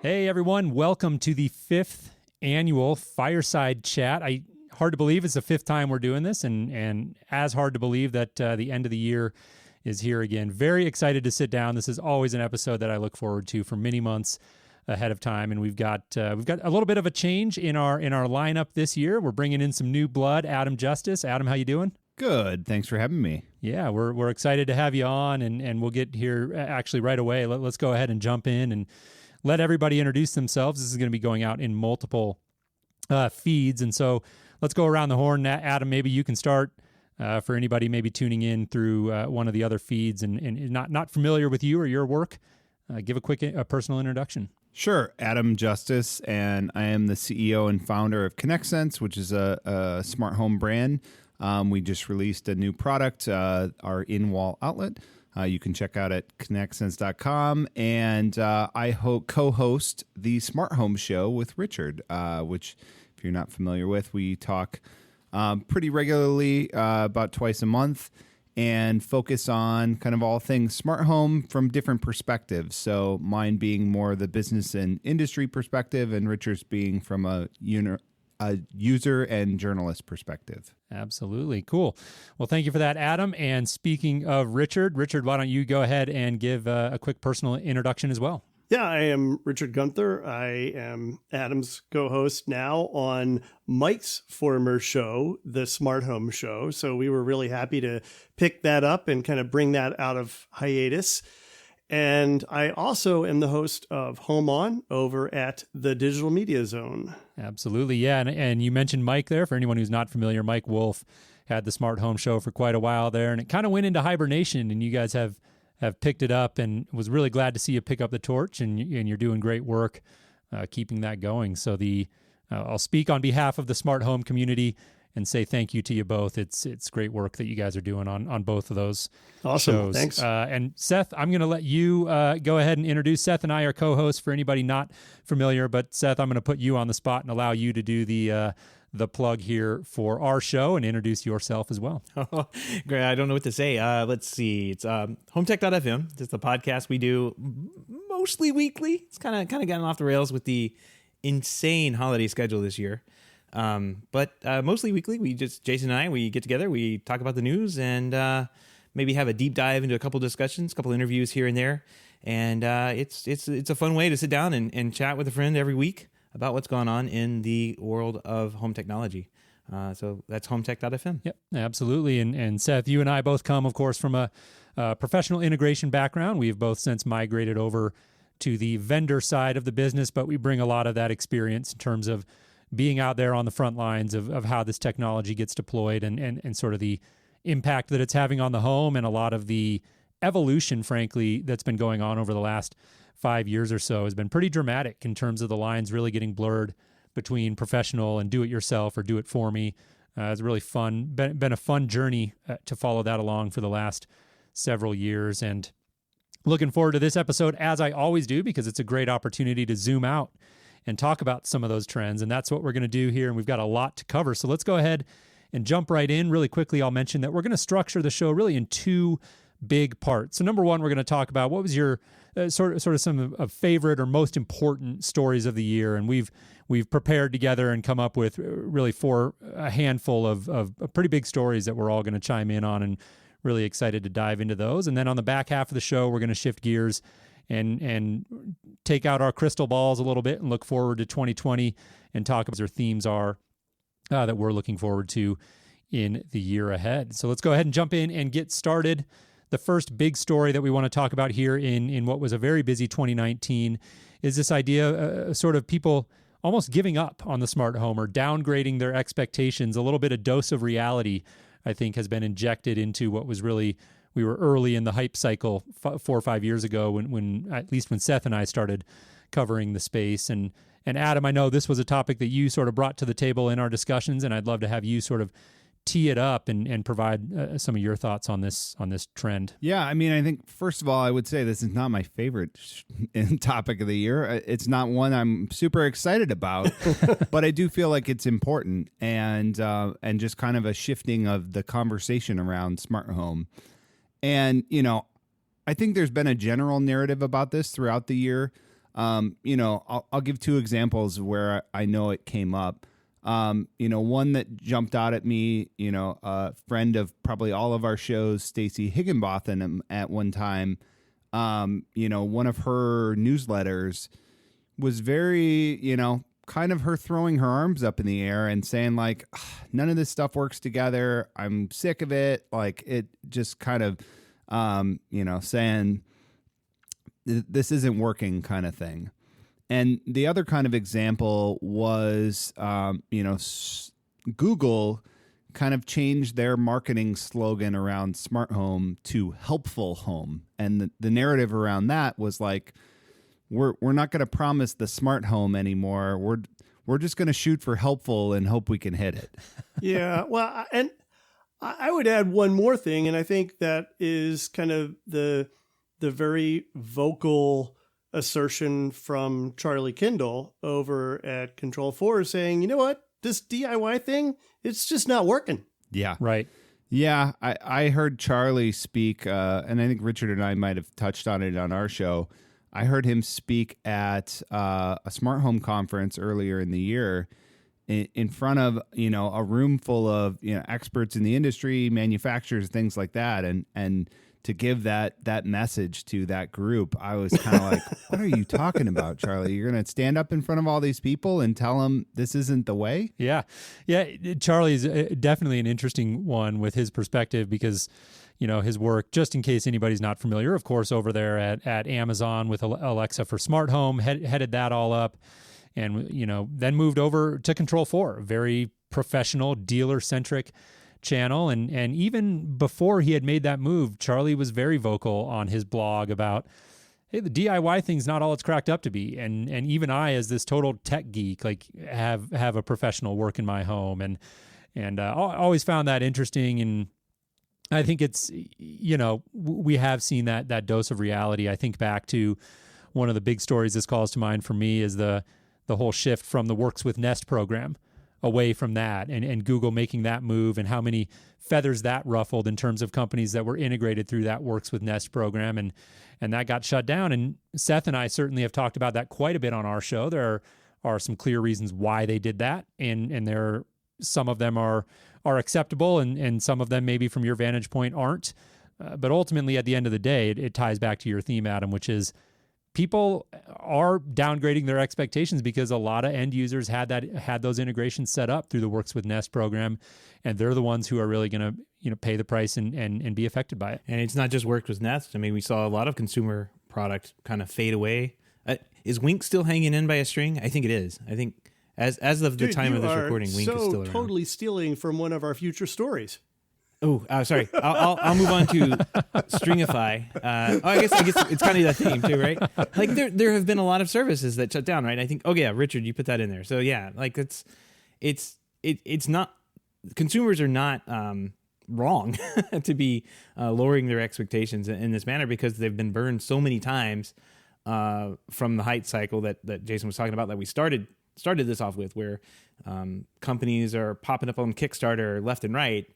Hey everyone, welcome to the 5th annual Fireside Chat. Hard to believe it's the 5th time we're doing this, and as hard to believe that the end of the year is here again. Very excited to sit down. This is always an episode that I look forward to for many months ahead of time, and we've got a little bit of a change in our lineup this year. We're bringing in some new blood. Adam Justice. Adam, how you doing? Good. Thanks for having me. Yeah, we're excited to have you on, and we'll get here actually right away. Let's go ahead and jump in and let everybody introduce themselves. This is going to be going out in multiple feeds, and so let's go around the horn. Adam, maybe you can start for anybody maybe tuning in through one of the other feeds and not familiar with you or your work. Give a quick personal introduction. Sure. Adam Justice, and I am the CEO and founder of ConnectSense, which is a smart home brand. We just released a new product, our in-wall outlet. You can check out at connectsense.com. And I co-host the Smart Home Show with Richard, which, if you're not familiar with, we talk pretty regularly, about twice a month, and focus on kind of all things smart home from different perspectives. So mine being more the business and industry perspective, and Richard's being from a user and journalist perspective. Absolutely. Cool. Well, thank you for that, Adam. And speaking of Richard, why don't you go ahead and give a quick personal introduction as well? Yeah, I am Richard Gunther. I am Adam's co-host now on Mike's former show, the Smart Home Show. So we were really happy to pick that up and kind of bring that out of hiatus. And I also am the host of Home On over at the Digital Media Zone. Absolutely. Yeah. And you mentioned Mike there. For anyone who's not familiar, Mike Wolf had the Smart Home Show for quite a while there, and it kind of went into hibernation, and you guys have picked it up, and was really glad to see you pick up the torch, and you're doing great work keeping that going. So I'll speak on behalf of the smart home community and say thank you to you both. It's great work that you guys are doing on both of those shows. Thanks. And Seth, I'm going to let you go ahead and introduce. Seth and I are co-hosts for anybody not familiar, but Seth, I'm going to put you on the spot and allow you to do the plug here for our show and introduce yourself as well. Great. I don't know what to say. Let's see. It's HomeTech.fm. It's the podcast we do mostly weekly. It's kind of gotten off the rails with the insane holiday schedule this year. But mostly weekly. Jason and I, we get together, we talk about the news, and maybe have a deep dive into a couple discussions, a couple interviews here and there. And it's a fun way to sit down and chat with a friend every week about what's going on in the world of home technology. So that's HomeTech.fm. Yep, absolutely. And Seth, you and I both come, of course, from a professional integration background. We've both since migrated over to the vendor side of the business, but we bring a lot of that experience in terms of being out there on the front lines of how this technology gets deployed and sort of the impact that it's having on the home, and a lot of the evolution, frankly, that's been going on over the last 5 years or so has been pretty dramatic in terms of the lines really getting blurred between professional and do-it-yourself or do-it-for-me. It's really fun, been a fun journey to follow that along for the last several years, and looking forward to this episode, as I always do, because it's a great opportunity to zoom out and talk about some of those trends. And that's what we're going to do here. And we've got a lot to cover. So let's go ahead and jump right in. Really quickly, I'll mention that we're going to structure the show really in two big parts. So number one, we're going to talk about what was your sort of some of favorite or most important stories of the year. And we've prepared together and come up with really a handful of pretty big stories that we're all going to chime in on, and really excited to dive into those. And then on the back half of the show, we're going to shift gears and take out our crystal balls a little bit and look forward to 2020 and talk about what our themes are that we're looking forward to in the year ahead. So let's go ahead and jump in and get started. The first big story that we want to talk about here in what was a very busy 2019 is this idea sort of people almost giving up on the smart home or downgrading their expectations. A little bit of dose of reality, I think, has been injected into what was really, we were early in the hype cycle 4 or 5 years ago when at least when Seth and I started covering the space. And Adam, I know this was a topic that you sort of brought to the table in our discussions, and I'd love to have you sort of tee it up and provide some of your thoughts on this trend. Yeah, I mean, I think, first of all, I would say this is not my favorite topic of the year. It's not one I'm super excited about, but I do feel like it's important and just kind of a shifting of the conversation around smart home. And, you know, I think there's been a general narrative about this throughout the year I'll give two examples where I know it came up. One that jumped out at me, a friend of probably all of our shows, Stacey Higginbotham, at one time, one of her newsletters was very, kind of her throwing her arms up in the air and saying like, none of this stuff works together. I'm sick of it. Like it just kind of, saying this isn't working kind of thing. And the other kind of example was, Google kind of changed their marketing slogan around smart home to helpful home. And the narrative around that was like, we're not going to promise the smart home anymore. We're just going to shoot for helpful and hope we can hit it. Yeah. Well, and I would add one more thing. And I think that is kind of the very vocal assertion from Charlie Kindle over at Control 4 saying, you know what, this DIY thing, it's just not working. Yeah. Right. Yeah. I heard Charlie speak, and I think Richard and I might have touched on it on our show. I heard him speak at a smart home conference earlier in the year in front of, a room full of, experts in the industry, manufacturers, things like that. And to give that message to that group, I was kind of like, what are you talking about, Charlie? You're going to stand up in front of all these people and tell them this isn't the way? Yeah. Yeah. Charlie's definitely an interesting one with his perspective because, his work, just in case anybody's not familiar, of course, over there at Amazon with Alexa for smart home, headed that all up and, then moved over to Control 4, very professional, dealer-centric channel. And even before he had made that move, Charlie was very vocal on his blog about, hey, the DIY thing's not all it's cracked up to be. And even I, as this total tech geek, like have a professional work in my home. And I always found that interesting. And I think it's, we have seen that dose of reality. I think back to one of the big stories this calls to mind for me is the whole shift from the Works with Nest program away from that and Google making that move and how many feathers that ruffled in terms of companies that were integrated through that Works with Nest program. And that got shut down. And Seth and I certainly have talked about that quite a bit on our show. There are some clear reasons why they did that. And some of them are acceptable and some of them maybe from your vantage point aren't. But ultimately at the end of the day, it ties back to your theme, Adam, which is people are downgrading their expectations because a lot of end users had those integrations set up through the Works with Nest program, and they're the ones who are really going to pay the price and be affected by it. And it's not just Works with Nest. I mean, we saw a lot of consumer product kind of fade away. Is Wink still hanging in by a string? I think it is. I think as of the time of this recording, Wink is still around. Totally stealing from one of our future stories. Oh, sorry. I'll move on to Stringify. I guess it's kind of that theme too, right? Like there have been a lot of services that shut down, right? I think. Oh yeah, Richard, you put that in there. So yeah, like it's not, consumers are not wrong to be lowering their expectations in this manner because they've been burned so many times from the height cycle that Jason was talking about that we started this off with, where companies are popping up on Kickstarter left and right.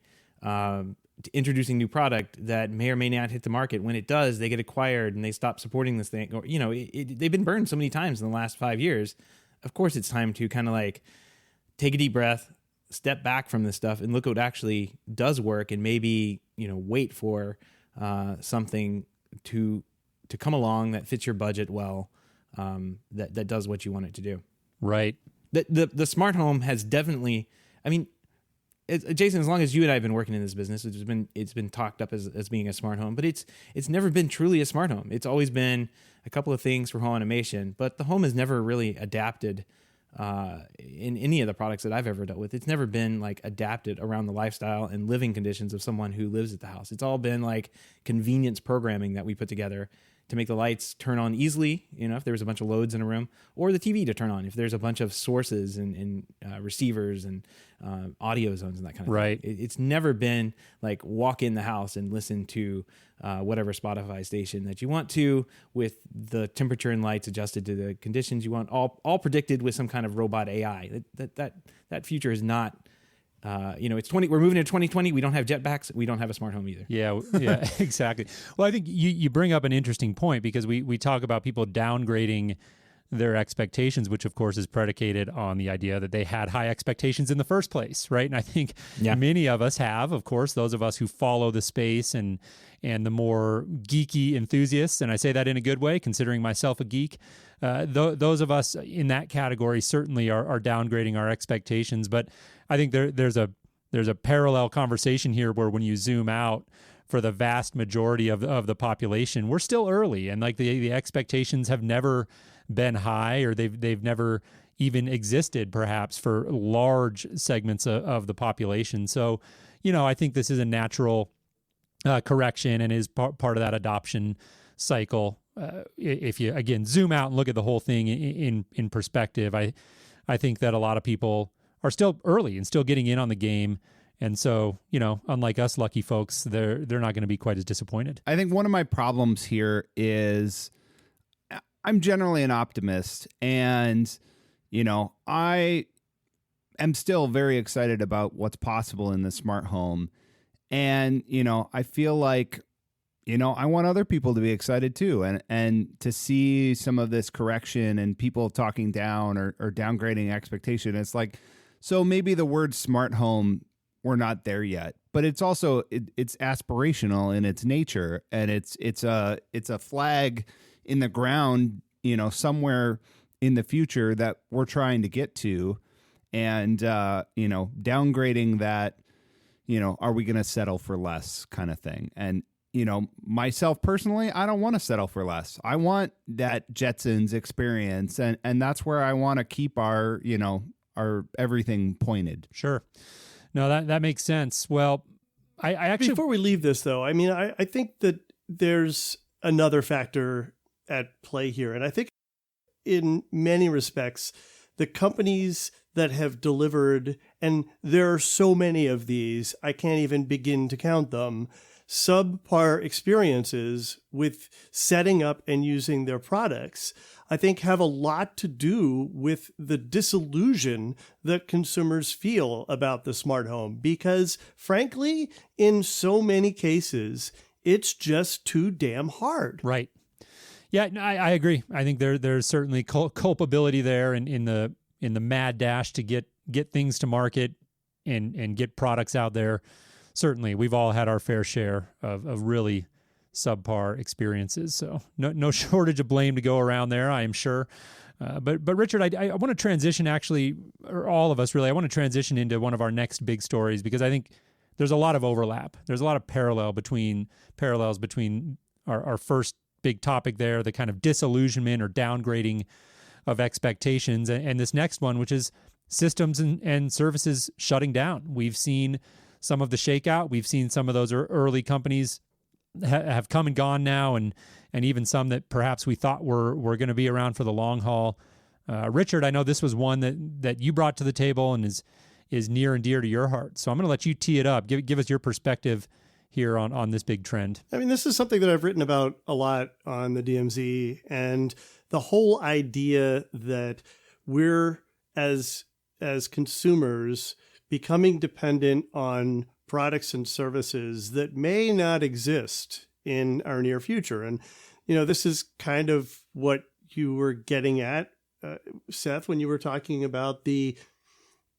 Introducing new product that may or may not hit the market. When it does, they get acquired and they stop supporting this thing. Or, they've been burned so many times in the last 5 years. Of course, it's time to kind of like take a deep breath, step back from this stuff and look what actually does work and maybe, wait for something to come along that fits your budget well, that does what you want it to do. Right. The smart home has definitely, I mean, Jason, as long as you and I have been working in this business, it's been talked up as being a smart home, but it's never been truly a smart home. It's always been a couple of things for home automation, but the home has never really adapted in any of the products that I've ever dealt with. It's never been like adapted around the lifestyle and living conditions of someone who lives at the house. It's all been like convenience programming that we put together to make the lights turn on easily, if there's a bunch of loads in a room, or the TV to turn on if there's a bunch of sources and receivers and audio zones and that kind of right. thing. It's never been like walk in the house and listen to whatever Spotify station that you want to, with the temperature and lights adjusted to the conditions you want, all predicted with some kind of robot AI. That future is not. It's we're moving to 2020. We don't have jetpacks. We don't have a smart home either. Yeah, exactly. Well, I think you bring up an interesting point because we talk about people downgrading their expectations, which of course is predicated on the idea that they had high expectations in the first place, right? And I think many of us have, of course, those of us who follow the space and the more geeky enthusiasts, and I say that in a good way, considering myself a geek. Those of us in that category certainly are downgrading our expectations. But I think there's a parallel conversation here where when you zoom out, for the vast majority of the population, we're still early, and like the expectations have never been high, or they've never even existed perhaps for large segments of the population. So, I think this is a natural correction and is part of that adoption cycle. If you again zoom out and look at the whole thing in perspective, I think that a lot of people are still early and still getting in on the game. And so, unlike us lucky folks, they're not going to be quite as disappointed. I think one of my problems here is I'm generally an optimist, and, I am still very excited about what's possible in the smart home. And, I feel like, I want other people to be excited too. And to see some of this correction and people talking down or downgrading expectation, it's like, so maybe the word smart home, we're not there yet, but it's also it's aspirational in its nature, and it's a flag in the ground, somewhere in the future that we're trying to get to, and downgrading that, are we going to settle for less kind of thing? And myself personally, I don't want to settle for less. I want that Jetsons experience, and that's where I want to keep our everything pointed. Sure. No, that makes sense. Well, I actually... Before we leave this, though, I mean, I think that there's another factor at play here. And I think in many respects, the companies that have delivered, and there are so many of these, I can't even begin to count them, subpar experiences with setting up and using their products, I think have a lot to do with the disillusion that consumers feel about the smart home. Because frankly, in so many cases, it's just too damn hard. Right. Yeah, no, I agree. I think there's certainly culpability there in the mad dash to get things to market and get products out there. Certainly, we've all had our fair share of really subpar experiences. So no shortage of blame to go around there, I am sure. But Richard, I want to transition actually, or all of us really, I want to transition into one of our next big stories, because I think there's a lot of overlap. There's a lot of parallels between our first big topic there, the kind of disillusionment or downgrading of expectations, and this next one, which is systems and services shutting down. We've seen some of the shakeout. We've seen some of those early companies have come and gone now, and even some that perhaps we thought were going to be around for the long haul. Richard, I know this was one that you brought to the table and is near and dear to your heart. So I'm going to let you tee it up. Give us your perspective here on this big trend. I mean, this is something that I've written about a lot on the DMZ, and the whole idea that we're as consumers becoming dependent on products and services that may not exist in our near future. And, this is kind of what you were getting at, Seth, when you were talking about the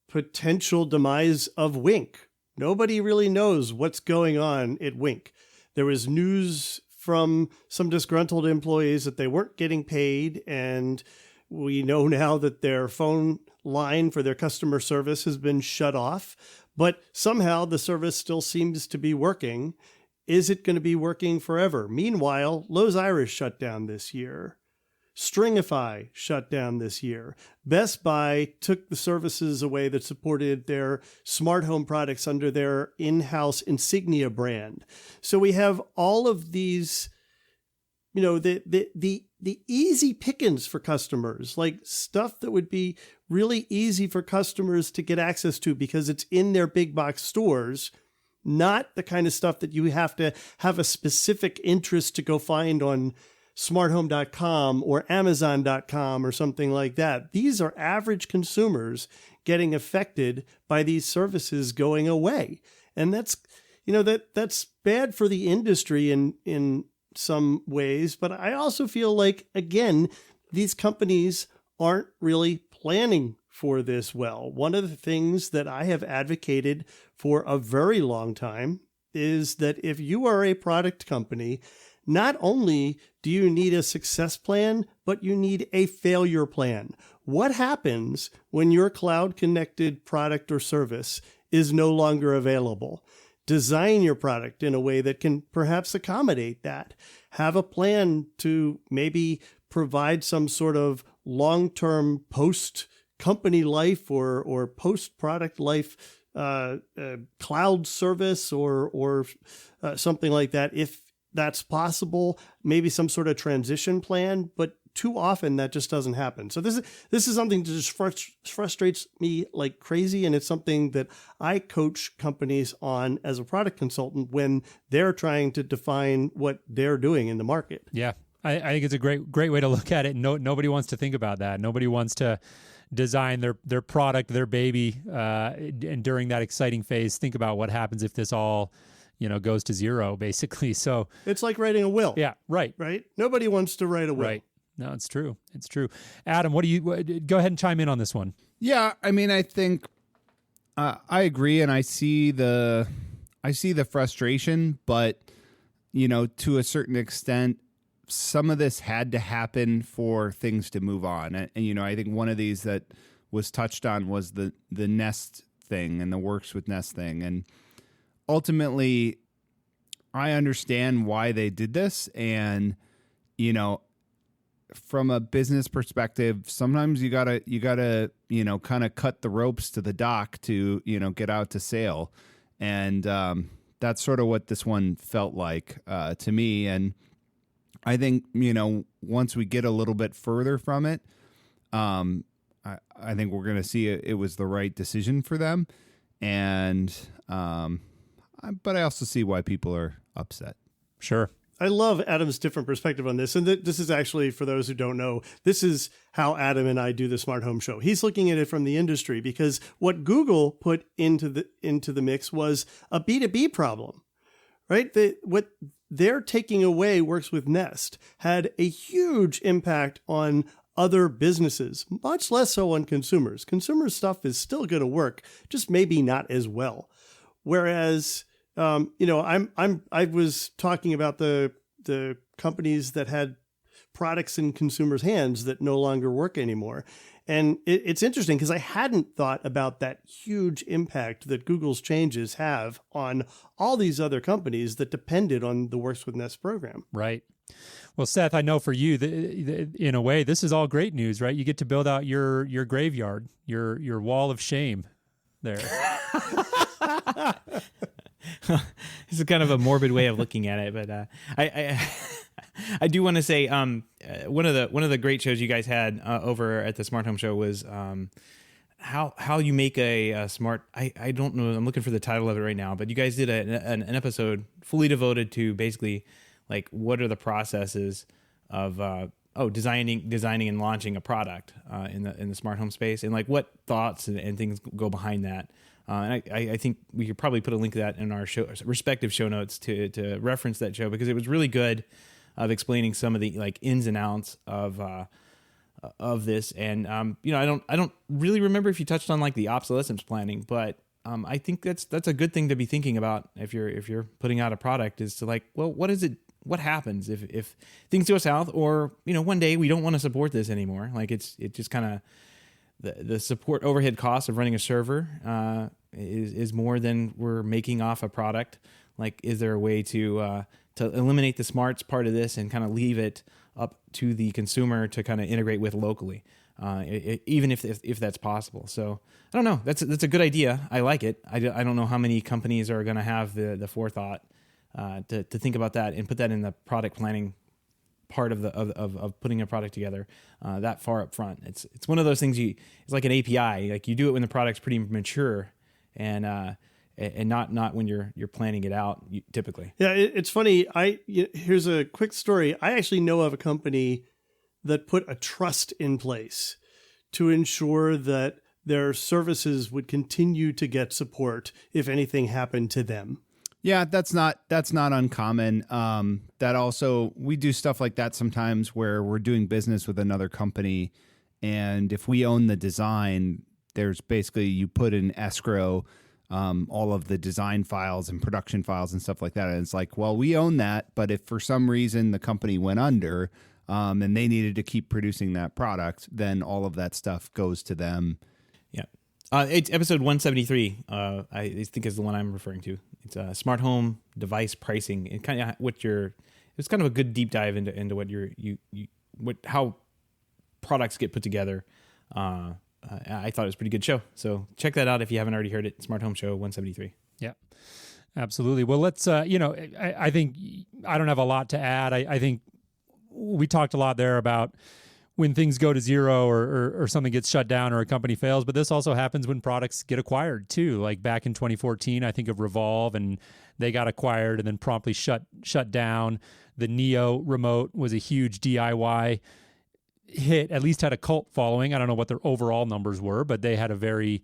potential demise of Wink. Nobody really knows what's going on at Wink. There was news from some disgruntled employees that they weren't getting paid, and we know now that their phone line for their customer service has been shut off, but somehow the service still seems to be working. Is it going to be working forever? Meanwhile, Lowe's Irish shut down this year. Stringify shut down this year. Best Buy took the services away that supported their smart home products under their in-house Insignia brand. So we have all of these, the easy pickings for customers, like stuff that would be really easy for customers to get access to because it's in their big box stores, not the kind of stuff that you have to have a specific interest to go find on smarthome.com or amazon.com or something like that. These are average consumers getting affected by these services going away. And that's bad for the industry in some ways. But I also feel like, again, these companies aren't really planning for this well. One of the things that I have advocated for a very long time is that if you are a product company, not only do you need a success plan, but you need a failure plan. What happens when your cloud-connected product or service is no longer available? Design your product in a way that can perhaps accommodate that. Have a plan to maybe provide some sort of long-term post-company life or post-product life cloud service or something like that, if that's possible. Maybe some sort of transition plan, but too often that just doesn't happen. So this is something that just frustrates me like crazy, and it's something that I coach companies on as a product consultant when they're trying to define what they're doing in the market. Yeah, I think it's a great way to look at it. Nobody wants to think about that. Nobody wants to design their product, their baby, and during that exciting phase, think about what happens if this all goes to zero, basically. So it's like writing a will. Yeah, right. Right? Nobody wants to write a will. Right. No, it's true. It's true. Adam, go ahead and chime in on this one. Yeah, I mean, I think I agree, and I see the frustration, but to a certain extent, some of this had to happen for things to move on. And I think one of these that was touched on was the Nest thing and the Works with Nest thing, and ultimately, I understand why they did this, and from a business perspective, sometimes you gotta kind of cut the ropes to the dock to get out to sail, and that's sort of what this one felt like to me. And I think once we get a little bit further from it, I think we're gonna see it was the right decision for them, and but I also see why people are upset. Sure. I love Adam's different perspective on this. And this is actually, for those who don't know, this is how Adam and I do the Smart Home Show. He's looking at it from the industry, because what Google put into the mix was a B2B problem, right? What they're taking away Works with Nest had a huge impact on other businesses, much less so on consumers. Consumer stuff is still going to work, just maybe not as well. Whereas I was talking about the companies that had products in consumers' hands that no longer work anymore. And it's interesting because I hadn't thought about that huge impact that Google's changes have on all these other companies that depended on the Works with Nest program. Right. Well, Seth, I know for you, in a way, this is all great news, right? You get to build out your graveyard, your wall of shame there. This is kind of a morbid way of looking at it, but I do want to say one of the great shows you guys had over at the Smart Home Show was how you make a smart. I don't know. I'm looking for the title of it right now, but you guys did an episode fully devoted to basically like what are the processes of designing and launching a product in the smart home space, and like what thoughts and things go behind that. And I think we could probably put a link to that in our respective show notes to reference that show, because it was really good of explaining some of the like ins and outs of this. And I don't really remember if you touched on like the obsolescence planning, but I think that's a good thing to be thinking about if you're putting out a product, is to like, well, what happens if things go south, or one day we don't want to support this anymore. Like it just kind of the support overhead cost of running a server is more than we're making off a product. Like, is there a way to eliminate the smarts part of this and kind of leave it up to the consumer to kind of integrate with locally, even if that's possible? So I don't know. That's a good idea. I like it. I don't know how many companies are going to have the forethought to think about that and put that in the product planning part of putting a product together that far up front. It's one of those things it's like an API. Like you do it when the product's pretty mature, and not when you're planning it out typically. Yeah, it's funny. Here's a quick story. I actually know of a company that put a trust in place to ensure that their services would continue to get support if anything happened to them. Yeah, that's not uncommon. That also, we do stuff like that sometimes where we're doing business with another company, and if we own the design, there's basically, you put in escrow all of the design files and production files and stuff like that, and it's like, well, we own that, but if for some reason the company went under and they needed to keep producing that product, then all of that stuff goes to them. Yeah. It's episode 173, I think is the one I'm referring to. It's smart home device pricing, and kind of it's kind of a good deep dive into what how products get put together. I thought it was a pretty good show. So check that out if you haven't already heard it. Smart Home Show 173. Yeah, absolutely. Well, let's, I think I don't have a lot to add. I think we talked a lot there about when things go to zero or something gets shut down or a company fails, but this also happens when products get acquired too. Like back in 2014, I think of Revolve, and they got acquired and then promptly shut down. The Neo remote was a huge DIY hit, at least had a cult following. I don't know what their overall numbers were, but they had a very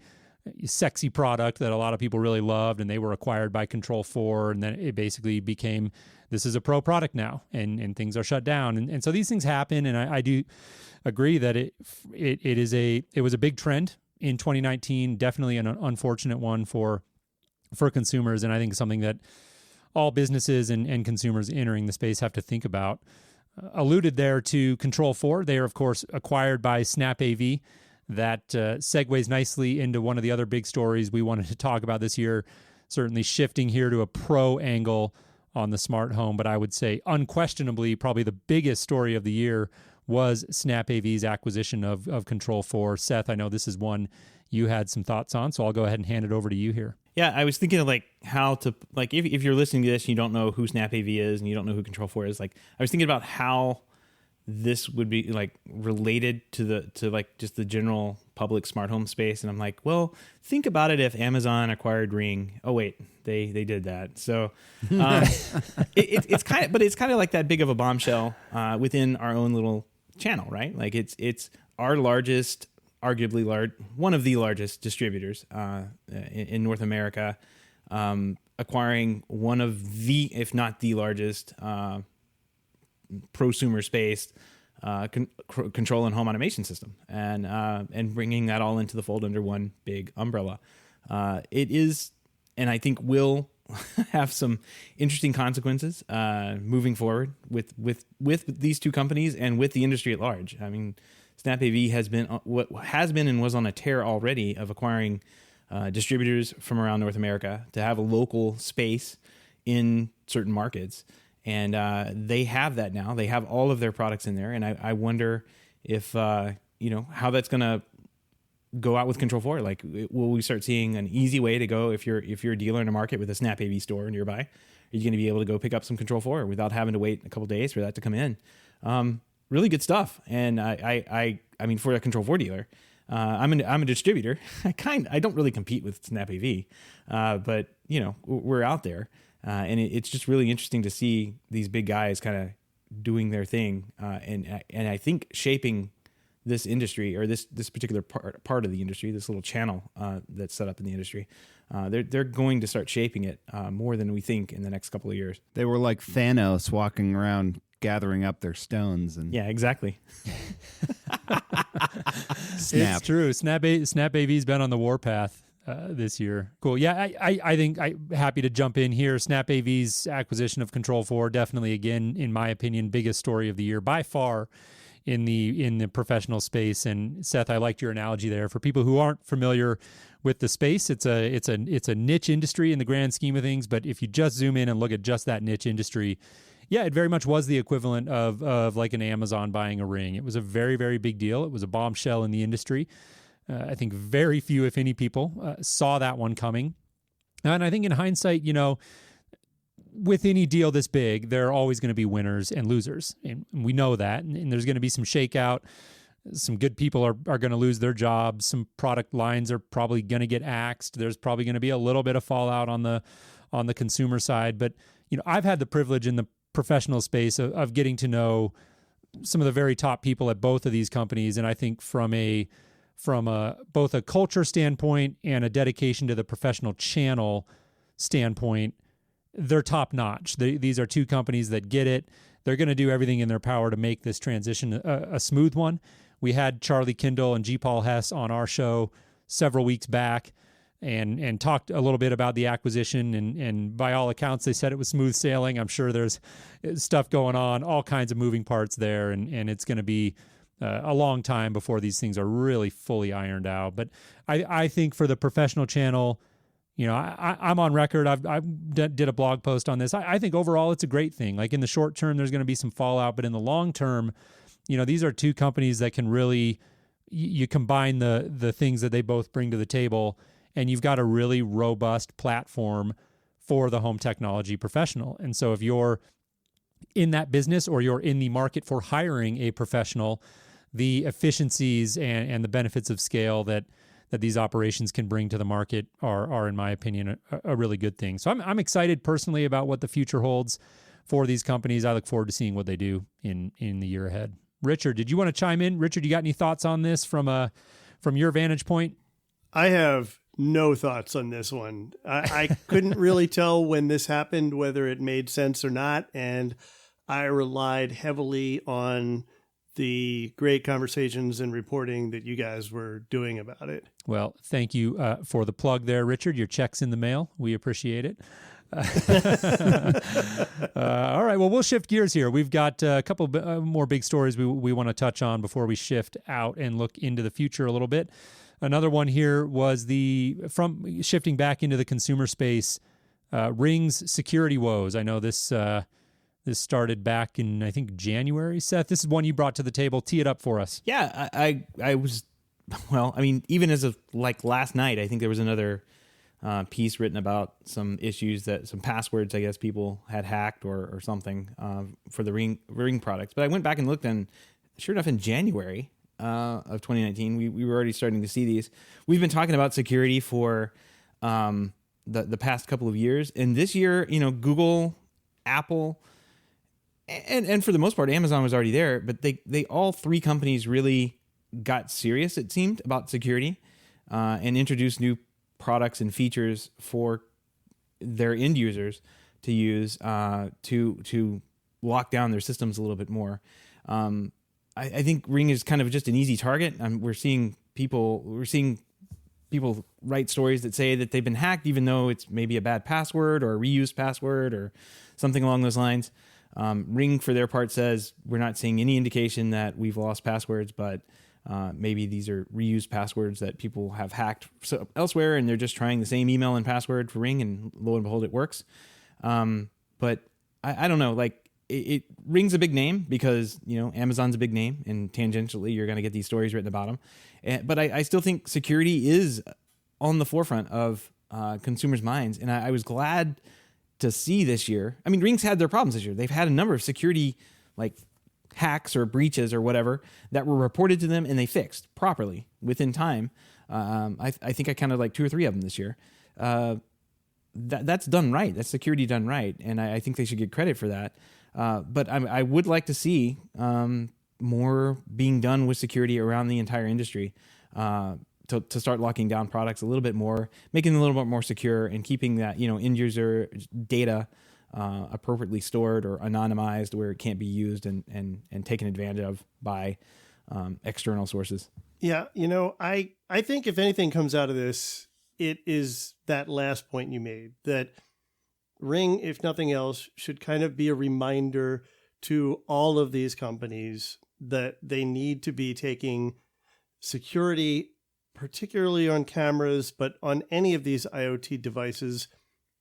sexy product that a lot of people really loved, and they were acquired by Control4, and then it basically became, this is a pro product now, and things are shut down. And so these things happen, and I do agree that it was a big trend in 2019, definitely an unfortunate one for consumers, and I think something that all businesses and consumers entering the space have to think about. Alluded there to Control4. They are, of course, acquired by Snap AV. That segues nicely into one of the other big stories we wanted to talk about this year, certainly shifting here to a pro angle on the smart home. But I would say unquestionably, probably the biggest story of the year was Snap AV's acquisition of Control4. Seth, I know this is one you had some thoughts on, so I'll go ahead and hand it over to you here. Yeah, I was thinking of how to, if you're listening to this and you don't know who Snap AV is and you don't know who Control4 is, I was thinking about how this would be related to just the general public smart home space. And I'm like, well, think about it if Amazon acquired Ring. Oh wait, they did that. So it's kind of like that big of a bombshell within our own little channel, right? Like it's our largest, arguably one of the largest distributors in North America, acquiring one of the, if not the largest, prosumer space control and home automation system, and bringing that all into the fold under one big umbrella. It is, and I think will have some interesting consequences moving forward with these two companies and with the industry at large. I mean, Snap AV has been and was on a tear already of acquiring distributors from around North America to have a local space in certain markets. And they have that now. They have all of their products in there. And I wonder if, how that's going to go out with Control4. Will we start seeing an easy way to go if you're a dealer in a market with a Snap AV store nearby? Are you going to be able to go pick up some Control4 without having to wait a couple days for that to come in? Really good stuff. And I mean, for a Control4 dealer, I'm a distributor. I don't really compete with Snap AV, but we're out there. And it's just really interesting to see these big guys kind of doing their thing, and I think shaping this industry, or this particular part of the industry, this little channel that's set up in the industry. They're going to start shaping it more than we think in the next couple of years. They were like Thanos walking around gathering up their stones, and yeah, exactly. It's true. Snap AV's been on the warpath this year. Cool. Yeah, I think I'm happy to jump in here. Snap AV's acquisition of Control4, definitely, again, in my opinion, biggest story of the year by far in the professional space. And Seth, I liked your analogy there. For people who aren't familiar with the space, it's a niche industry in the grand scheme of things. But if you just zoom in and look at just that niche industry, yeah, it very much was the equivalent of like an Amazon buying a Ring. It was a very, very big deal. It was a bombshell in the industry. I think very few, if any, people saw that one coming. And I think in hindsight, with any deal this big, there are always going to be winners and losers. And we know that. And there's going to be some shakeout. Some good people are going to lose their jobs. Some product lines are probably going to get axed. There's probably going to be a little bit of fallout on the consumer side. But, I've had the privilege in the professional space of getting to know some of the very top people at both of these companies. And I think from both a culture standpoint and a dedication to the professional channel standpoint, they're top notch. These are two companies that get it. They're going to do everything in their power to make this transition a smooth one. We had Charlie Kindle and G. Paul Hess on our show several weeks back and talked a little bit about the acquisition. And by all accounts, they said it was smooth sailing. I'm sure there's stuff going on, all kinds of moving parts there. And it's going to be a long time before these things are really fully ironed out. But I think for the professional channel, you know, I'm on record. I did a blog post on this. I think overall it's a great thing. Like in the short term, there's going to be some fallout, but in the long term, you know, these are two companies that can really, you combine the things that they both bring to the table, and you've got a really robust platform for the home technology professional. And so if you're in that business or you're in the market for hiring a professional, the efficiencies and the benefits of scale that these operations can bring to the market are in my opinion, a really good thing. So I'm excited personally about what the future holds for these companies. I look forward to seeing what they do in the year ahead. Richard, did you want to chime in? Richard, you got any thoughts on this from your vantage point? I have no thoughts on this one. I couldn't really tell when this happened, whether it made sense or not. And I relied heavily on the great conversations and reporting that you guys were doing about it. Well, thank you for the plug there, Richard. Your check's in the mail. We appreciate it. All right. Well, we'll shift gears here. We've got a couple more big stories we want to touch on before we shift out and look into the future a little bit. Another one here was from shifting back into the consumer space, Ring's security woes. I know this started back in, I think, January. Seth, this is one you brought to the table. Tee it up for us. Yeah, I was, well, I mean, even as of like last night, I think there was another piece written about some issues some passwords, I guess, people had hacked or something for the Ring products. But I went back and looked, and sure enough, in January of 2019, we were already starting to see these. We've been talking about security for the past couple of years, and this year, you know, Google, Apple, and for the most part, Amazon was already there, but they all three companies really got serious, it seemed, about security and introduced new products and features for their end users to use to lock down their systems a little bit more. I think Ring is kind of just an easy target. We're seeing people write stories that say that they've been hacked, even though it's maybe a bad password or a reused password or something along those lines. Ring, for their part, says we're not seeing any indication that we've lost passwords, but maybe these are reused passwords that people have hacked elsewhere, and they're just trying the same email and password for Ring, and lo and behold, it works. But I don't know, like it Ring's a big name because, you know, Amazon's a big name, and tangentially you're going to get these stories written about them. But I still think security is on the forefront of consumers' minds, and I was glad to see this year. I mean, Ring's had their problems this year. They've had a number of security like hacks or breaches or whatever that were reported to them and they fixed properly within time. I think I counted like 2 or 3 of them this year. That's done right. That's security done right. And I think they should get credit for that. But I would like to see more being done with security around the entire industry to start locking down products a little bit more, making them a little bit more secure, and keeping that, you know, end user data appropriately stored or anonymized where it can't be used and taken advantage of by external sources. Yeah, you know, I think if anything comes out of this, it is that last point you made, that Ring, if nothing else, should kind of be a reminder to all of these companies that they need to be taking security, particularly on cameras, but on any of these IoT devices,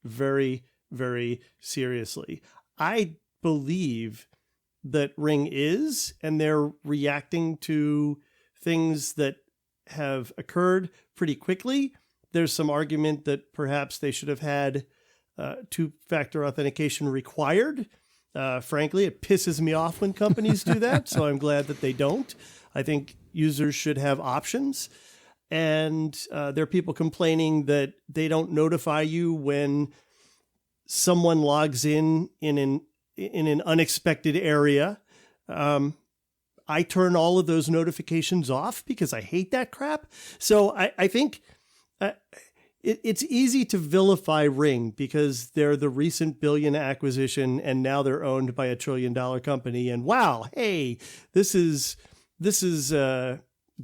very, very seriously. I believe that Ring is, and they're reacting to things that have occurred pretty quickly. There's some argument that perhaps they should have had two-factor authentication required. Frankly, it pisses me off when companies do that, so I'm glad that they don't. I think users should have options. And there are people complaining that they don't notify you when someone logs in an unexpected area. I turn all of those notifications off because I hate that crap. So I think, it's easy to vilify Ring because they're the recent billion acquisition and now they're owned by $1 trillion company. And wow, hey, this is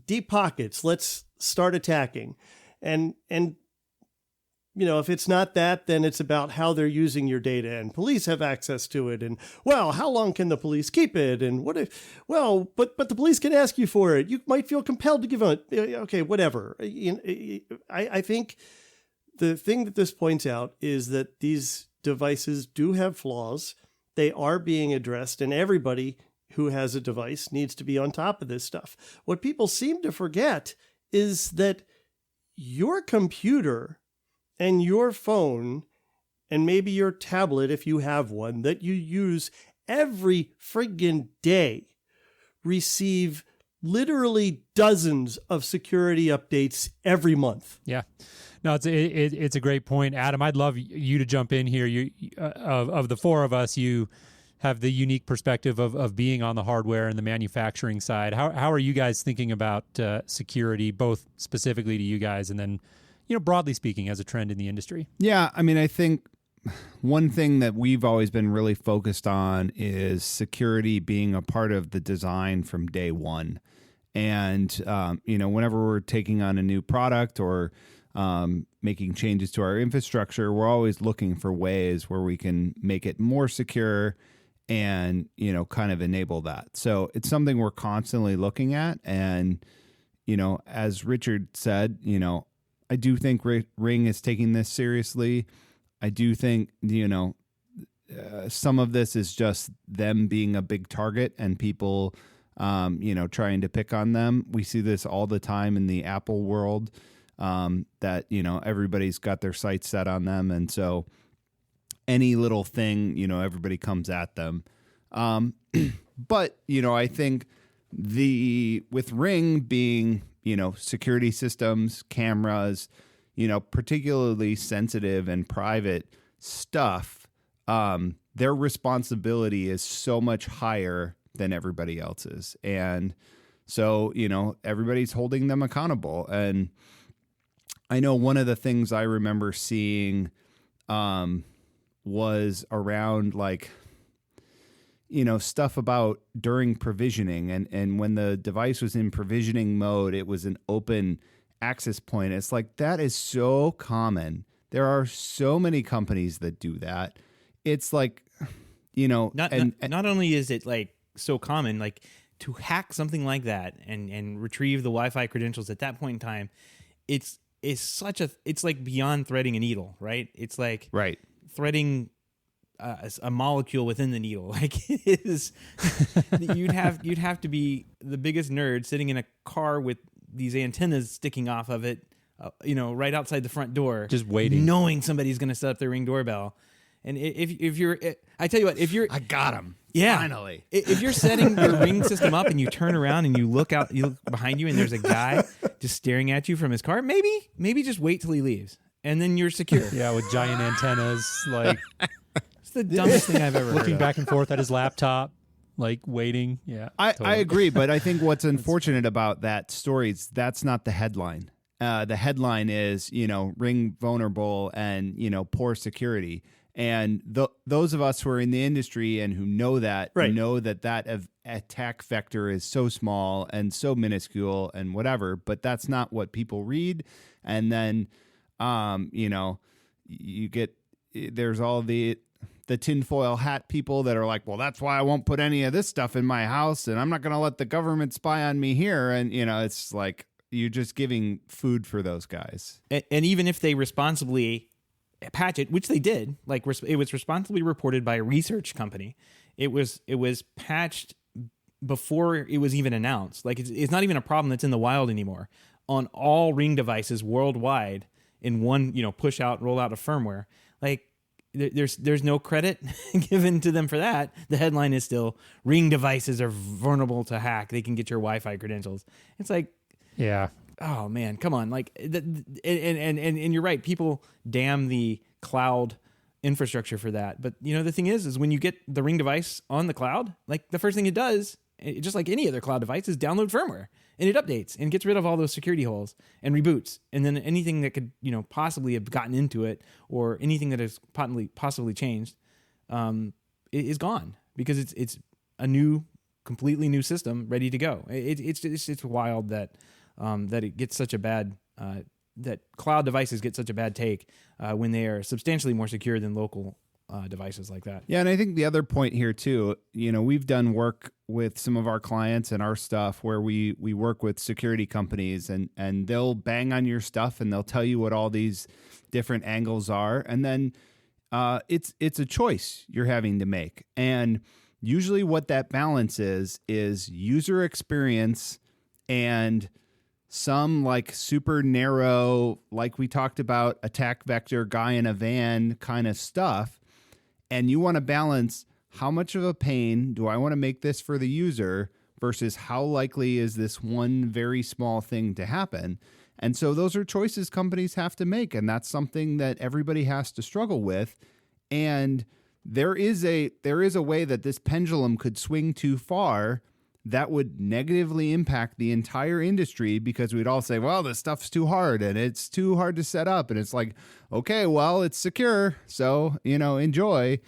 deep pockets. Let's start attacking. And if it's not that, then it's about how they're using your data, and police have access to it. And well, how long can the police keep it? And what if, well, but the police can ask you for it. You might feel compelled to give it. Okay, whatever. I think the thing that this points out is that these devices do have flaws. They are being addressed, and everybody who has a device needs to be on top of this stuff. What people seem to forget is that your computer and your phone, and maybe your tablet if you have one, that you use every friggin' day, receive literally dozens of security updates every month. Yeah. No, it's a great point, Adam. I'd love you to jump in here. You of the four of us, you have the unique perspective of being on the hardware and the manufacturing side. How are you guys thinking about security, both specifically to you guys and then, broadly speaking, as a trend in the industry? Yeah, I mean, I think one thing that we've always been really focused on is security being a part of the design from day one. And, whenever we're taking on a new product or making changes to our infrastructure, we're always looking for ways where we can make it more secure and, kind of enable that. So it's something we're constantly looking at. And, as Richard said, I do think Ring is taking this seriously. I do think, some of this is just them being a big target and people, trying to pick on them. We see this all the time in the Apple world, that, everybody's got their sights set on them. And so any little thing, everybody comes at them. But, I think with Ring being, security systems, cameras, particularly sensitive and private stuff, their responsibility is so much higher than everybody else's. And so, everybody's holding them accountable. And I know one of the things I remember seeing was around stuff about during provisioning and when the device was in provisioning mode, it was an open access point. It's like, that is so common. There are so many companies that do that. It's like, not only is it so common, to hack something like that and retrieve the Wi-Fi credentials at that point in time, it's like beyond threading a needle, right? It's like right. threading a molecule within the needle. It is, you'd have to be the biggest nerd sitting in a car with these antennas sticking off of it, right outside the front door, just waiting, knowing somebody's going to set up their Ring doorbell. And if you're, I tell you what, if you're, I got him. Yeah, finally. If you're setting your Ring system up and you turn around and you look behind you and there's a guy just staring at you from his car, maybe just wait till he leaves and then you're secure. Yeah, with giant antennas, it's the dumbest thing I've ever heard. Looking of. back and forth at his laptop, waiting. Yeah, I totally. agree, but I think what's unfortunate about that story is that's not the headline. The headline is, Ring vulnerable and, poor security. And those of us who are in the industry and who know that, right. know that attack vector is so small and so minuscule and whatever, but that's not what people read. And then, you get, there's all the tinfoil hat people that are like, well, that's why I won't put any of this stuff in my house and I'm not going to let the government spy on me here. And, it's like, you're just giving food for those guys. And even if they responsibly patch it, which they did, it was responsibly reported by a research company. It was patched before it was even announced. It's not even a problem that's in the wild anymore. On all Ring devices worldwide, in one push out, roll out of firmware. There's no credit given to them for that. The headline is still Ring devices are vulnerable to hack. They can get your Wi-Fi credentials. It's like, yeah. Oh man, come on! And you're right. People damn the cloud infrastructure for that. But the thing is when you get the Ring device on the cloud, the first thing it does, just like any other cloud device, is download firmware. and it updates and gets rid of all those security holes and reboots. And then anything that could, possibly have gotten into it or anything that has possibly changed, is gone because it's a completely new system ready to go. It's wild that it gets such a bad, that cloud devices get such a bad take when they are substantially more secure than local devices like that. Yeah, and I think the other point here too, we've done work with some of our clients and our stuff where we work with security companies and they'll bang on your stuff and they'll tell you what all these different angles are, and then it's a choice you're having to make. And usually what that balance is user experience and some like super narrow, like we talked about, attack vector, guy in a van kind of stuff. And you want to balance how much of a pain do I want to make this for the user versus how likely is this one very small thing to happen. And so those are choices companies have to make. And that's something that everybody has to struggle with. And there is a way that this pendulum could swing too far that would negatively impact the entire industry, because we'd all say, well, this stuff's too hard and it's too hard to set up. And it's like, okay, well, it's secure, so, enjoy.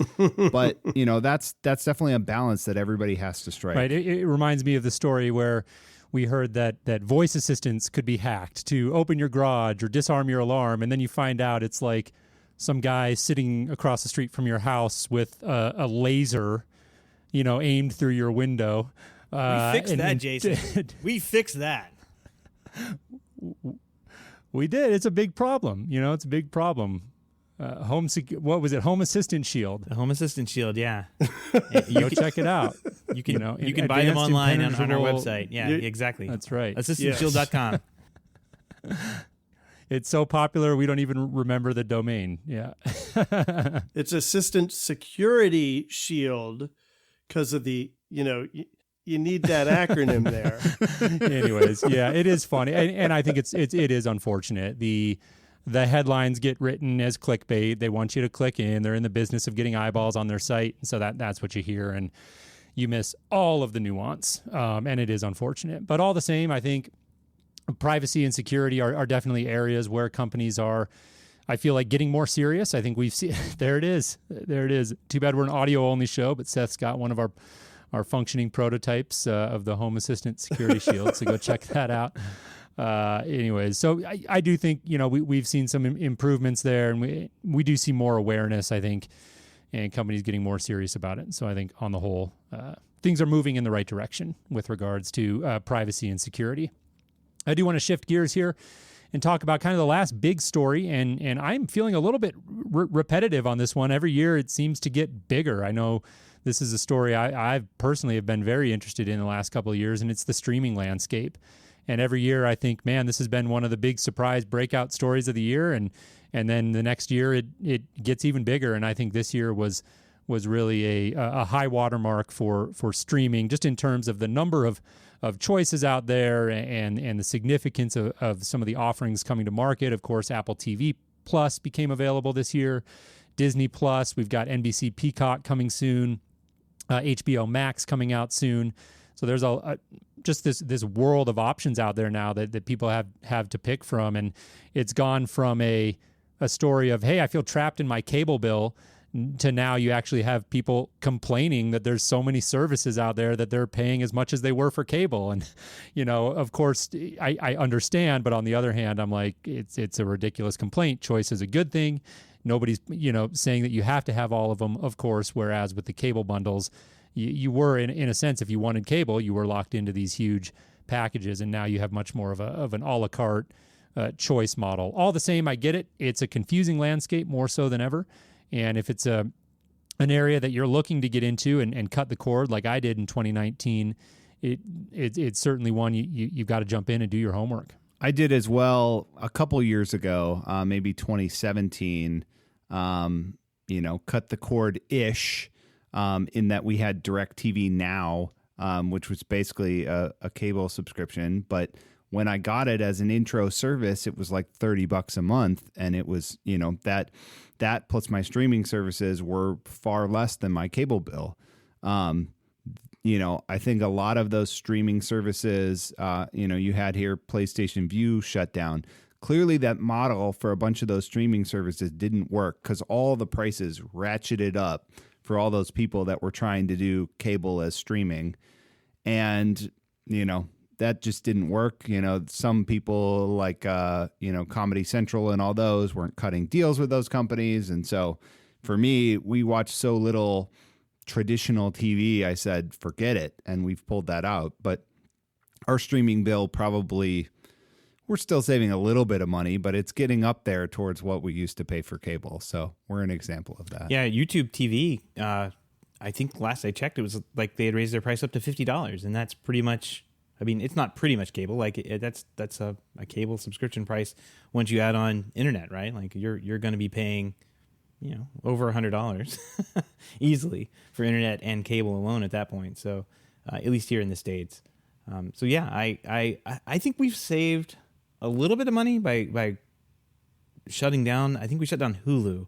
But, that's definitely a balance that everybody has to strike. Right. It reminds me of the story where we heard that voice assistants could be hacked to open your garage or disarm your alarm. And then you find out it's like some guy sitting across the street from your house with a laser, aimed through your window. We fixed that, Jason. We fixed that. We did. It's a big problem. It's a big problem. What was it? Home Assistant Shield. The Home Assistant Shield, yeah. Go check it out. You can buy them online on our website. Yeah, exactly. That's right. AssistantShield.com. It's so popular we don't even remember the domain. Yeah. It's Assistant Security Shield because of the, you need that acronym there. Anyways, yeah, it is funny, and I think it is unfortunate. The headlines get written as clickbait. They want you to click in. They're in the business of getting eyeballs on their site, and so that's what you hear, and you miss all of the nuance. And it is unfortunate, but all the same, I think privacy and security are definitely areas where companies are, I feel like, getting more serious. I think we've seen there it is. Too bad we're an audio only show, but Seth's got one of our functioning prototypes of the Home Assistant Security Shield. So go check that out. Anyways, so I do think, we've seen some improvements there, and we do see more awareness, I think, and companies getting more serious about it. So I think on the whole, things are moving in the right direction with regards to privacy and security. I do want to shift gears here and talk about kind of the last big story, and I'm feeling a little bit repetitive on this one. Every year it seems to get bigger. I know this is a story I personally have been very interested in the last couple of years, and it's the streaming landscape. And every year I think, man, this has been one of the big surprise breakout stories of the year, and then the next year it gets even bigger. And I think this year was really a high watermark for streaming, just in terms of the number of choices out there and the significance of some of the offerings coming to market. Of course, Apple TV Plus became available this year. Disney Plus, we've got NBC Peacock coming soon. HBO Max coming out soon. So there's just this world of options out there now that people have to pick from. And it's gone from a story of, hey, I feel trapped in my cable bill, to now you actually have people complaining that there's so many services out there that they're paying as much as they were for cable. And, of course, I understand. But on the other hand, I'm like, it's a ridiculous complaint. Choice is a good thing. Nobody's, saying that you have to have all of them, of course, whereas with the cable bundles, you were, in a sense, if you wanted cable, you were locked into these huge packages, and now you have much more of an a la carte choice model. All the same, I get it. It's a confusing landscape more so than ever, and if it's an area that you're looking to get into and cut the cord like I did in 2019, it's certainly one you've got to jump in and do your homework. I did as well a couple years ago, maybe 2017, cut the cord-ish, in that we had DirecTV Now, which was basically a cable subscription. But when I got it as an intro service, it was like $30 a month. And it was, that plus my streaming services were far less than my cable bill. I think a lot of those streaming services, you had here PlayStation Vue shut down. Clearly that model for a bunch of those streaming services didn't work because all the prices ratcheted up for all those people that were trying to do cable as streaming. And, that just didn't work. Some people like, Comedy Central and all those weren't cutting deals with those companies. And so for me, we watch so little traditional TV. I said, forget it. And we've pulled that out. But our streaming bill probably, we're still saving a little bit of money, but it's getting up there towards what we used to pay for cable. So we're an example of that. Yeah, YouTube TV, I think last I checked, it was like they had raised their price up to $50. And that's pretty much, it's not pretty much cable. Like that's a cable subscription price once you add on internet, right? Like you're going to be paying, over $100 easily for internet and cable alone at that point. So at least here in the States. So yeah, I think we've saved a little bit of money by shutting down. I think we shut down Hulu,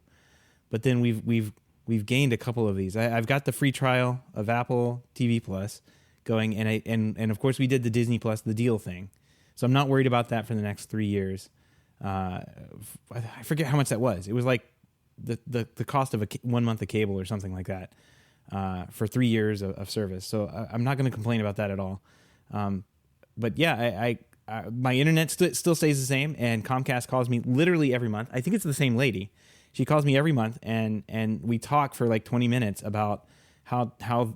but then we've gained a couple of these. I've got the free trial of Apple TV Plus going, and of course we did the Disney Plus, the deal thing. So I'm not worried about that for the next 3 years. I forget how much that was. It was like the cost of 1 month of cable or something like that for 3 years of service. So I'm not going to complain about that at all. But yeah, my internet still stays the same, and Comcast calls me literally every month. I think it's the same lady. She calls me every month, and we talk for like 20 minutes about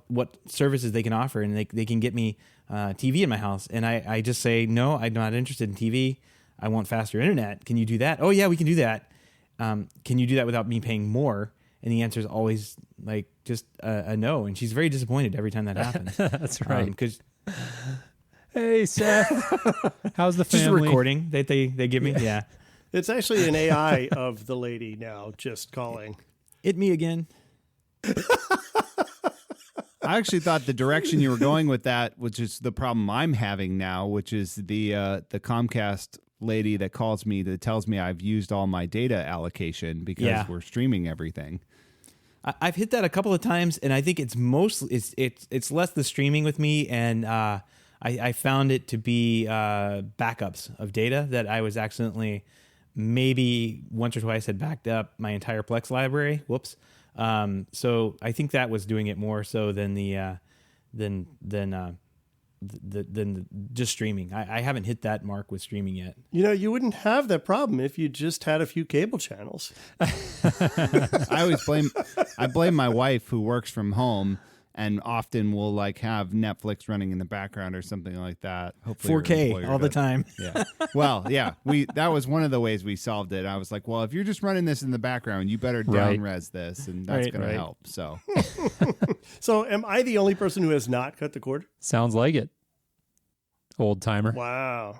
what services they can offer, and they can get me TV in my house. And I just say, no, I'm not interested in TV. I want faster internet. Can you do that? Oh yeah, we can do that. Can you do that without me paying more? And the answer is always like just a no. And she's very disappointed every time that happens. That's right. Because hey, Seth, how's the family? Just a recording that they give me. Yeah. It's actually an AI of the lady now just calling. It me again. I actually thought the direction you were going with that, which is the problem I'm having now, which is the Comcast lady that calls me that tells me I've used all my data allocation because we're streaming everything. I've hit that a couple of times, and I think it's mostly it's less the streaming with me, and I found it to be backups of data that I was accidentally maybe once or twice had backed up my entire Plex library. Whoops. So I think that was doing it more so than than just streaming. I haven't hit that mark with streaming yet. You wouldn't have that problem if you just had a few cable channels. I blame my wife who works from home and often will like have Netflix running in the background or something like that. Hopefully 4K all the time. Yeah. Well, yeah, that was one of the ways we solved it. I was like, well, if you're just running this in the background, you better down res this, and that's going to help. So, so am I the only person who has not cut the cord? Sounds like it. Old timer. Wow.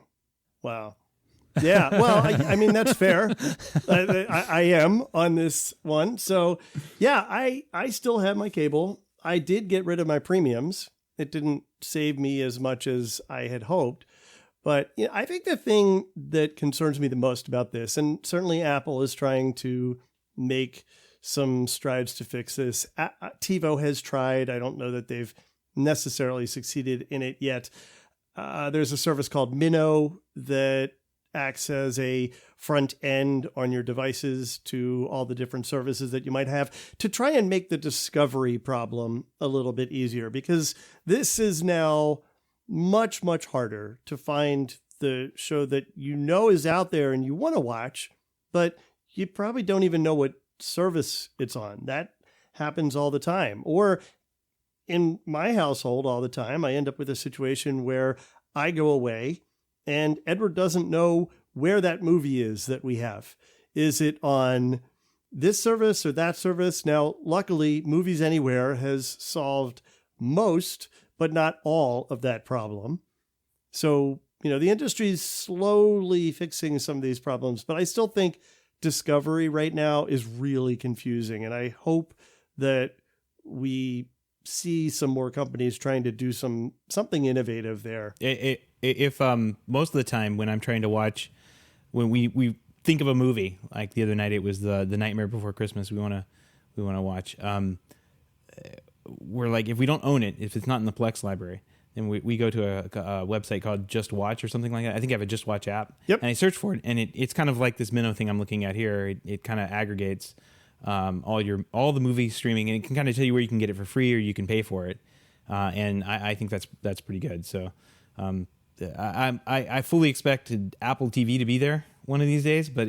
Yeah, well, I mean, that's fair. I am on this one. So, yeah, I still have my cable. I did get rid of my premiums. It didn't save me as much as I had hoped. But I think the thing that concerns me the most about this, and certainly Apple is trying to make some strides to fix this. TiVo has tried. I don't know that they've necessarily succeeded in it yet. There's a service called Minnow that acts as a front end on your devices to all the different services that you might have to try and make the discovery problem a little bit easier, because this is now much, much harder to find the show that is out there and you want to watch, but you probably don't even know what service it's on. That happens all the time. Or in my household all the time, I end up with a situation where I go away and Edward doesn't know where that movie is that we have. Is it on this service or that service? Now, luckily, Movies Anywhere has solved most, but not all of that problem. So, the industry is slowly fixing some of these problems, but I still think discovery right now is really confusing. And I hope that we see some more companies trying to do something innovative there. If most of the time when I'm trying to watch, when we think of a movie, like the other night it was the Nightmare Before Christmas we want to watch. we're like, if we don't own it, if it's not in the Plex library, then we go to a website called Just Watch or something like that. I think I have a Just Watch app. Yep. And I search for it, and it's kind of like this Minnow thing I'm looking at here. It kind of aggregates all the movie streaming, and it can kind of tell you where you can get it for free or you can pay for it. And I think that's pretty good. So I fully expected Apple TV to be there one of these days, but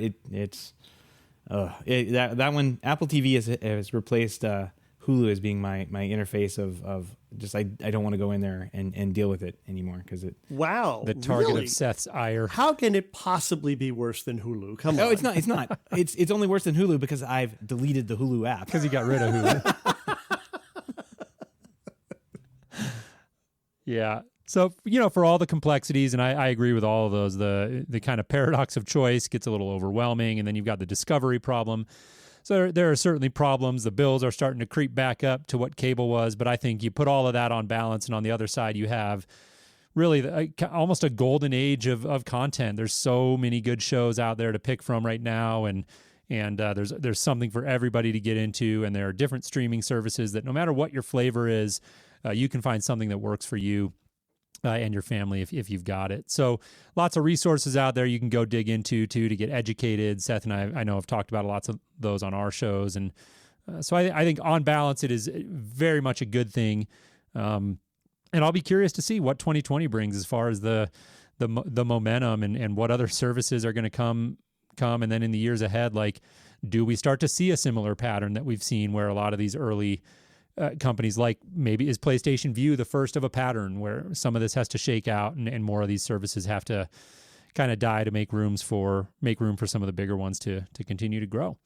that one, Apple TV has replaced Hulu as being my interface of just I don't want to go in there and deal with it anymore because it. Wow, the target really? of Seth's ire. How can it possibly be worse than Hulu? Come on. No, it's not. It's not. It's only worse than Hulu because I've deleted the Hulu app. Because he got rid of Hulu. Yeah. So, for all the complexities, and I agree with all of those, the kind of paradox of choice gets a little overwhelming, and then you've got the discovery problem. So there are certainly problems. The bills are starting to creep back up to what cable was, but I think you put all of that on balance, and on the other side you have really almost a golden age of content. There's so many good shows out there to pick from right now, and there's something for everybody to get into, and there are different streaming services that no matter what your flavor is, you can find something that works for you and your family if you've got it. So lots of resources out there you can go dig into to get educated. Seth and I know have talked about lots of those on our shows. And so I think on balance, it is very much a good thing. And I'll be curious to see what 2020 brings as far as the momentum and what other services are going to come. And then in the years ahead, like, do we start to see a similar pattern that we've seen where a lot of these early companies, like maybe is PlayStation View the first of a pattern where some of this has to shake out and more of these services have to kind of die to make room for some of the bigger ones to continue to grow.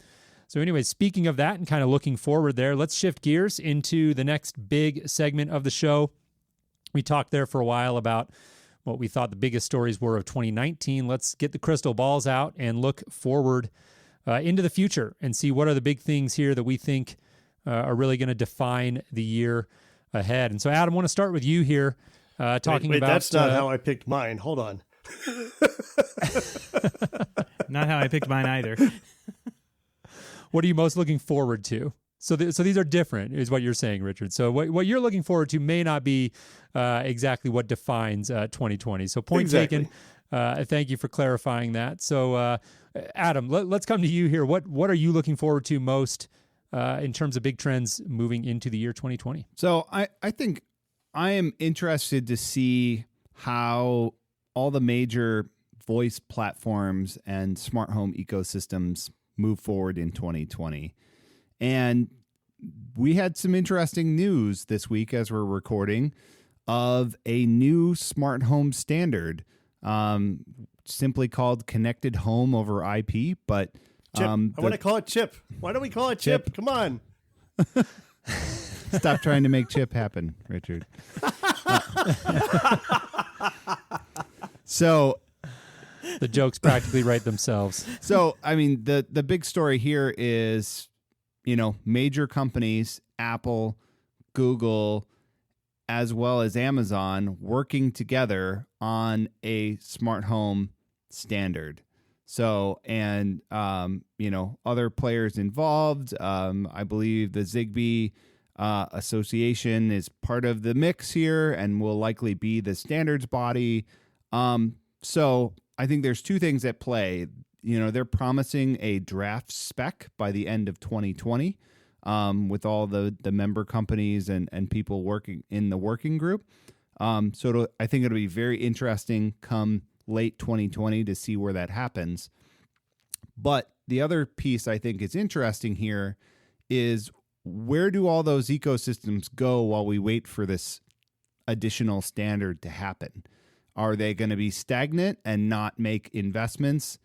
So anyways, speaking of that and kind of looking forward there, let's shift gears into the next big segment of the show. We talked there for a while about what we thought the biggest stories were of 2019. Let's get the crystal balls out and look forward into the future and see what are the big things here that we think are really going to define the year ahead. And so, Adam, I want to start with you here, talking wait, about... that's not how I picked mine. Hold on. Not how I picked mine either. What are you most looking forward to? So these are different, is what you're saying, Richard. So what you're looking forward to may not be exactly what defines 2020. So point taken. Thank you for clarifying that. So, Adam, let's come to you here. What are you looking forward to most in terms of big trends moving into the year 2020? So I think I am interested to see how all the major voice platforms and smart home ecosystems move forward in 2020. And we had some interesting news this week as we're recording of a new smart home standard, simply called Connected Home over IP, but Chip. I want to call it Chip. Why don't we call it Chip? Come on. Stop trying to make Chip happen, Richard. So the jokes practically write themselves. So, I mean, the big story here is, major companies, Apple, Google, as well as Amazon, working together on a smart home standard. So, and, other players involved. I believe the Zigbee Association is part of the mix here and will likely be the standards body. So I think there's two things at play. They're promising a draft spec by the end of 2020 with all the member companies and people working in the working group. So I think it'll be very interesting come late 2020 to see where that happens. But the other piece I think is interesting here is where do all those ecosystems go while we wait for this additional standard to happen? Are they going to be stagnant and not make investments,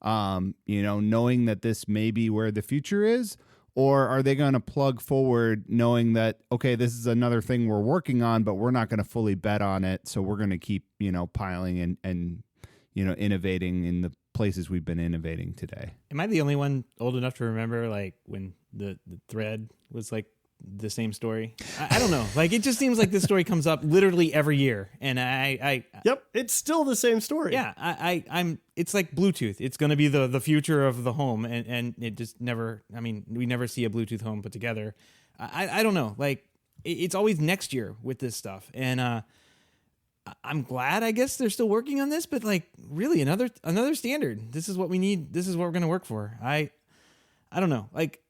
knowing that this may be where the future is? Or are they going to plug forward knowing that, okay, this is another thing we're working on, but we're not going to fully bet on it. So we're going to keep, piling and innovating in the places we've been innovating today. Am I the only one old enough to remember, like, when the thread was like the same story? I don't know. Like, it just seems like this story comes up literally every year, and Yep, it's still the same story. Yeah, I'm. It's like Bluetooth. It's going to be the future of the home, and it just never. I mean, we never see a Bluetooth home put together. I don't know. Like, it's always next year with this stuff. And I'm glad, I guess, they're still working on this, but like really another standard. This is what we need. This is what we're going to work for. I don't know. Like,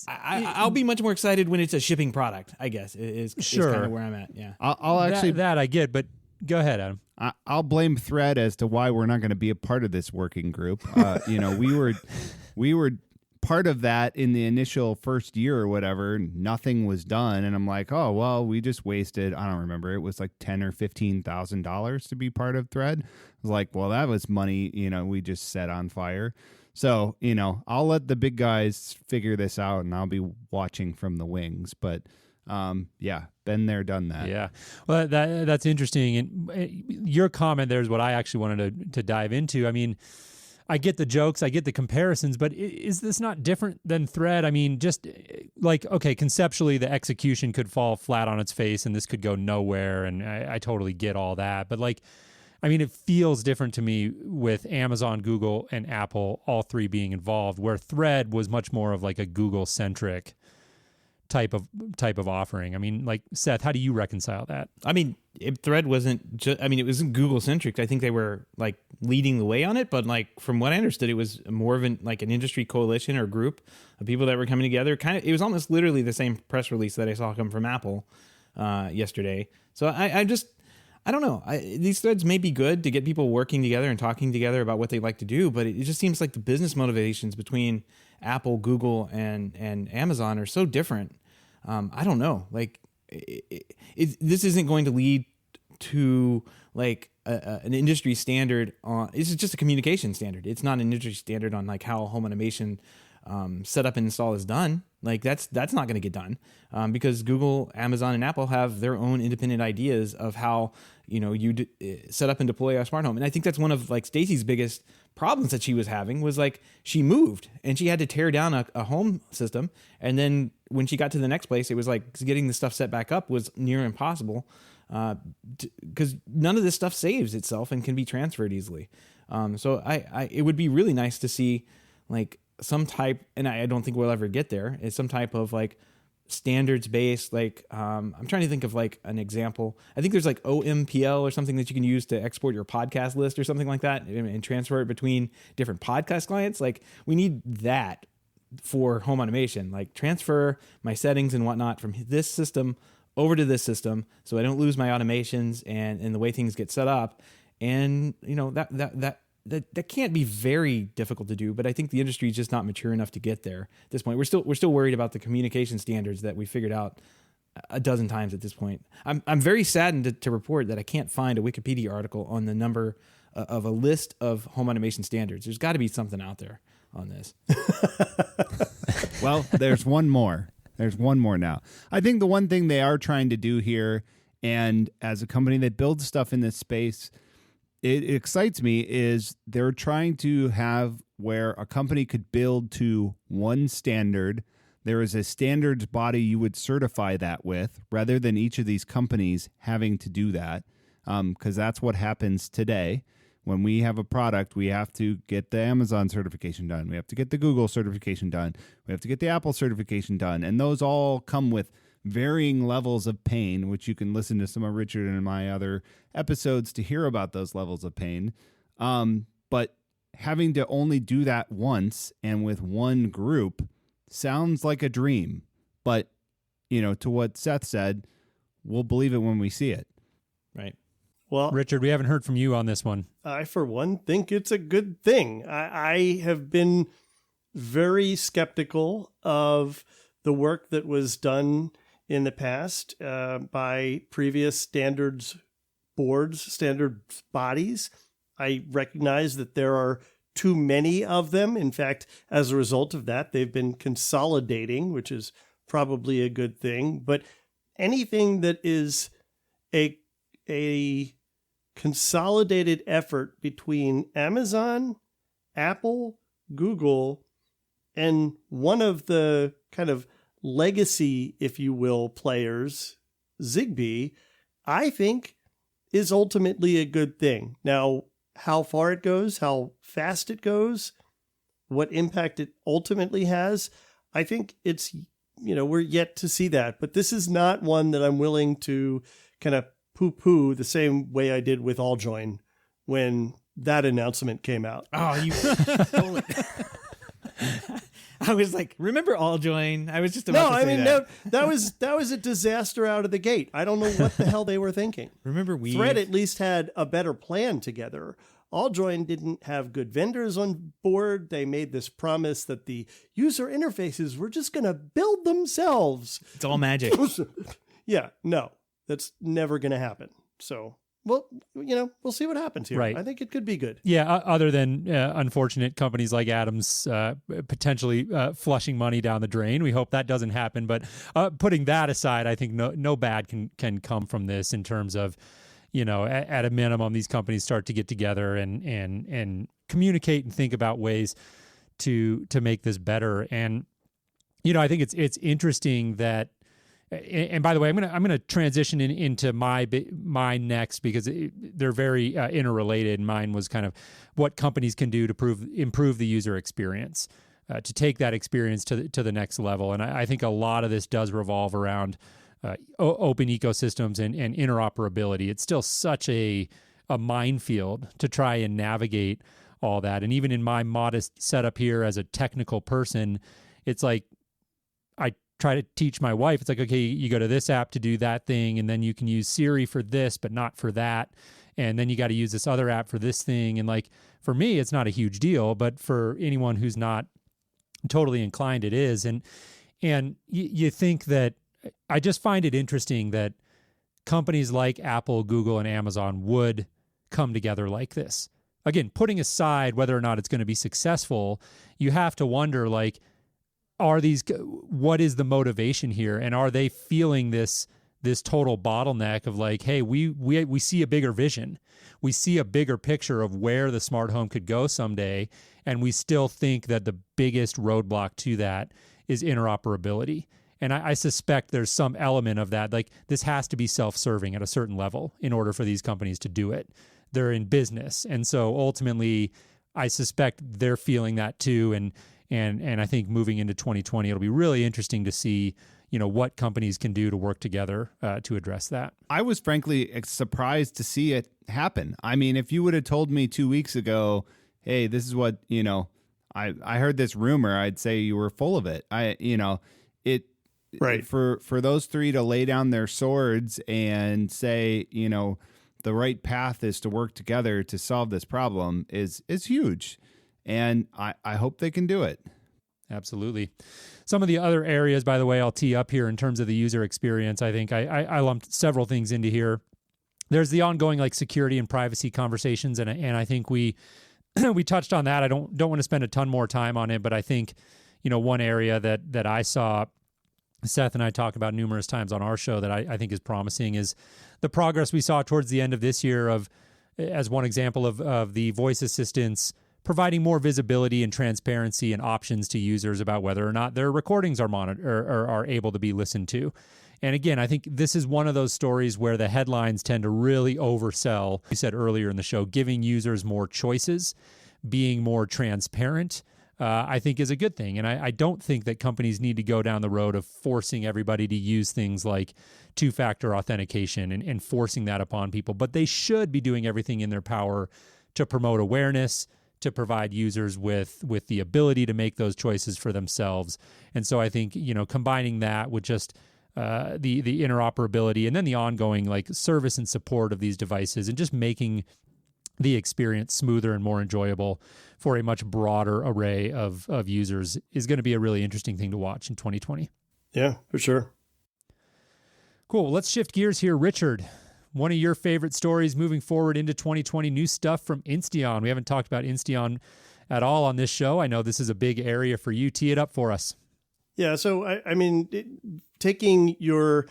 I'll be much more excited when it's a shipping product, I guess, is kind of where I'm at. Yeah. I'll actually that I get, but go ahead, Adam. I'll blame Thread as to why we're not going to be a part of this working group. We were part of that in the initial first year or whatever. Nothing was done, and I'm like, oh well, we just wasted. I don't remember. It was like $10,000 or $15,000 to be part of Thread. I was like, well, that was money. We just set on fire. So I'll let the big guys figure this out, and I'll be watching from the wings. But yeah, been there, done that. Yeah, well, that's interesting. And your comment there is what I actually wanted to dive into. I mean, I get the jokes, I get the comparisons, but is this not different than Thread? I mean, just like, okay, conceptually, the execution could fall flat on its face, and this could go nowhere, and I totally get all that. But like, I mean, it feels different to me with Amazon, Google, and Apple, all three being involved, where Thread was much more of like a Google-centric type of offering. I mean, like, Seth, how do you reconcile that? I mean, Thread wasn't just, I mean, it wasn't Google-centric. I think they were like leading the way on it, but like from what I understood, it was more of an industry coalition or group of people that were coming together. It was almost literally the same press release that I saw come from Apple yesterday. So I don't know. These threads may be good to get people working together and talking together about what they like to do, but it just seems like the business motivations between Apple, Google, and Amazon are so different. I don't know. Like, this isn't going to lead to like an industry standard on. It's just a communication standard. It's not an industry standard on like how home automation setup and install is done. Like that's not going to get done because Google, Amazon, and Apple have their own independent ideas of how you set up and deploy a smart home. And I think that's one of like Stacy's biggest problems that she was having was like she moved and she had to tear down a home system, and then when she got to the next place, it was like getting the stuff set back up was near impossible because none of this stuff saves itself and can be transferred easily. So it would be really nice to see like some type, and I don't think we'll ever get there, is some type of like standards based, like I'm trying to think of like an example. I think there's like OMPL or something that you can use to export your podcast list or something like that and transfer it between different podcast clients. Like we need that for home automation, like transfer my settings and whatnot from this system over to this system so I don't lose my automations and the way things get set up. And that can't be very difficult to do, but I think the industry is just not mature enough to get there at this point. We're still worried about the communication standards that we figured out a dozen times at this point. I'm very saddened to report that I can't find a Wikipedia article on the number of a list of home automation standards. There's got to be something out there on this. Well, there's one more. There's one more now. I think the one thing they are trying to do here, and as a company that builds stuff in this space, it excites me, is they're trying to have where a company could build to one standard. There is a standards body you would certify that with, rather than each of these companies having to do that, because that's what happens today. When we have a product, we have to get the Amazon certification done. We have to get the Google certification done. We have to get the Apple certification done. And those all come with varying levels of pain, which you can listen to some of Richard and my other episodes to hear about those levels of pain. But having to only do that once and with one group sounds like a dream. But, to what Seth said, we'll believe it when we see it. Right. Well, Richard, we haven't heard from you on this one. I, for one, think it's a good thing. I have been very skeptical of the work that was done in the past by previous standards boards, standards bodies. I recognize that there are too many of them. In fact, as a result of that, they've been consolidating, which is probably a good thing. But anything that is a consolidated effort between Amazon, Apple, Google, and one of the kind of legacy, if you will, players, Zigbee, I think is ultimately a good thing. Now, how far it goes, how fast it goes, what impact it ultimately has, I think it's we're yet to see that. But this is not one that I'm willing to kind of poo-poo the same way I did with AllJoyn when that announcement came out. Oh, you totally. I was like, remember AllJoyn? I was just about to say that. No, that was a disaster out of the gate. I don't know what the hell they were thinking. Remember Thread at least had a better plan together. AllJoyn didn't have good vendors on board. They made this promise that the user interfaces were just going to build themselves. It's all magic. Yeah, no, that's never going to happen. So, well, we'll see what happens here. Right. I think it could be good. Yeah, other than unfortunate companies like Adams potentially flushing money down the drain. We hope that doesn't happen. But putting that aside, I think no bad can come from this in terms of, at a minimum, these companies start to get together and communicate and think about ways to make this better. And, I think it's interesting that, and by the way, I'm gonna transition into my next, because they're very interrelated. Mine was kind of what companies can do to improve the user experience, to take that experience to the next level. And I think a lot of this does revolve around open ecosystems and interoperability. It's still such a minefield to try and navigate all that. And even in my modest setup here as a technical person, it's like I try to teach my wife. It's like, okay, you go to this app to do that thing, and then you can use Siri for this, but not for that. And then you got to use this other app for this thing. And like, for me, it's not a huge deal, but for anyone who's not totally inclined, it is. And you think that, I just find it interesting that companies like Apple, Google, and Amazon would come together like this. Again, putting aside whether or not it's going to be successful, you have to wonder, like, what is the motivation here? And are they feeling this total bottleneck of like, hey, we see a bigger vision. We see a bigger picture of where the smart home could go someday. And we still think that the biggest roadblock to that is interoperability. And I suspect there's some element of that. Like, this has to be self-serving at a certain level in order for these companies to do it. They're in business. And so ultimately, I suspect they're feeling that too. And I think moving into 2020, it'll be really interesting to see, what companies can do to work together to address that. I was frankly surprised to see it happen. I mean, if you would have told me 2 weeks ago, hey, this is what, I heard this rumor, I'd say you were full of it. Right. For those three to lay down their swords and say, the right path is to work together to solve this problem is huge. And I hope they can do it. Absolutely. Some of the other areas, by the way, I'll tee up here in terms of the user experience. I think I lumped several things into here. There's the ongoing like security and privacy conversations, and I think we touched on that. I don't want to spend a ton more time on it, but I think one area that I saw Seth and I talk about numerous times on our show that I think is promising is the progress we saw towards the end of this year as one example of the voice assistants providing more visibility and transparency and options to users about whether or not their recordings are monitored or are able to be listened to. And again, I think this is one of those stories where the headlines tend to really oversell. You said earlier in the show, giving users more choices, being more transparent, I think is a good thing. And I don't think that companies need to go down the road of forcing everybody to use things like two-factor authentication and forcing that upon people. But they should be doing everything in their power to promote awareness, to provide users with the ability to make those choices for themselves. And so I think, combining that with just the interoperability and then the ongoing like service and support of these devices and just making the experience smoother and more enjoyable for a much broader array of users is going to be a really interesting thing to watch in 2020. Yeah, for sure. Cool. Let's shift gears here. Richard, one of your favorite stories moving forward into 2020, new stuff from Insteon. We haven't talked about Insteon at all on this show. I know this is a big area for you. Tee it up for us. Yeah. So, I mean, taking your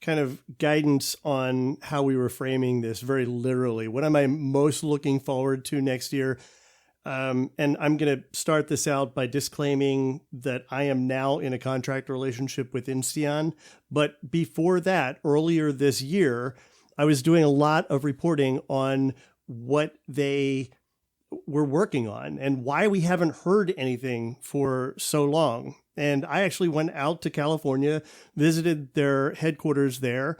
kind of guidance on how we were framing this very literally, what am I most looking forward to next year? And I'm going to start this out by disclaiming that I am now in a contract relationship with Insteon. But before that, earlier this year, I was doing a lot of reporting on what they were working on and why we haven't heard anything for so long. And I actually went out to California, visited their headquarters there,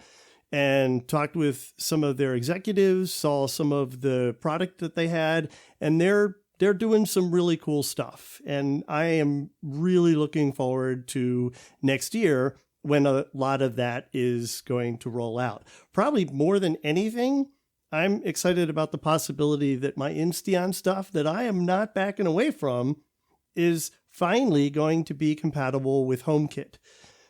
and talked with some of their executives, saw some of the product that they had, and they're doing some really cool stuff. And I am really looking forward to next year when a lot of that is going to roll out. Probably more than anything, I'm excited about the possibility that my Insteon stuff that I am not backing away from is finally going to be compatible with HomeKit.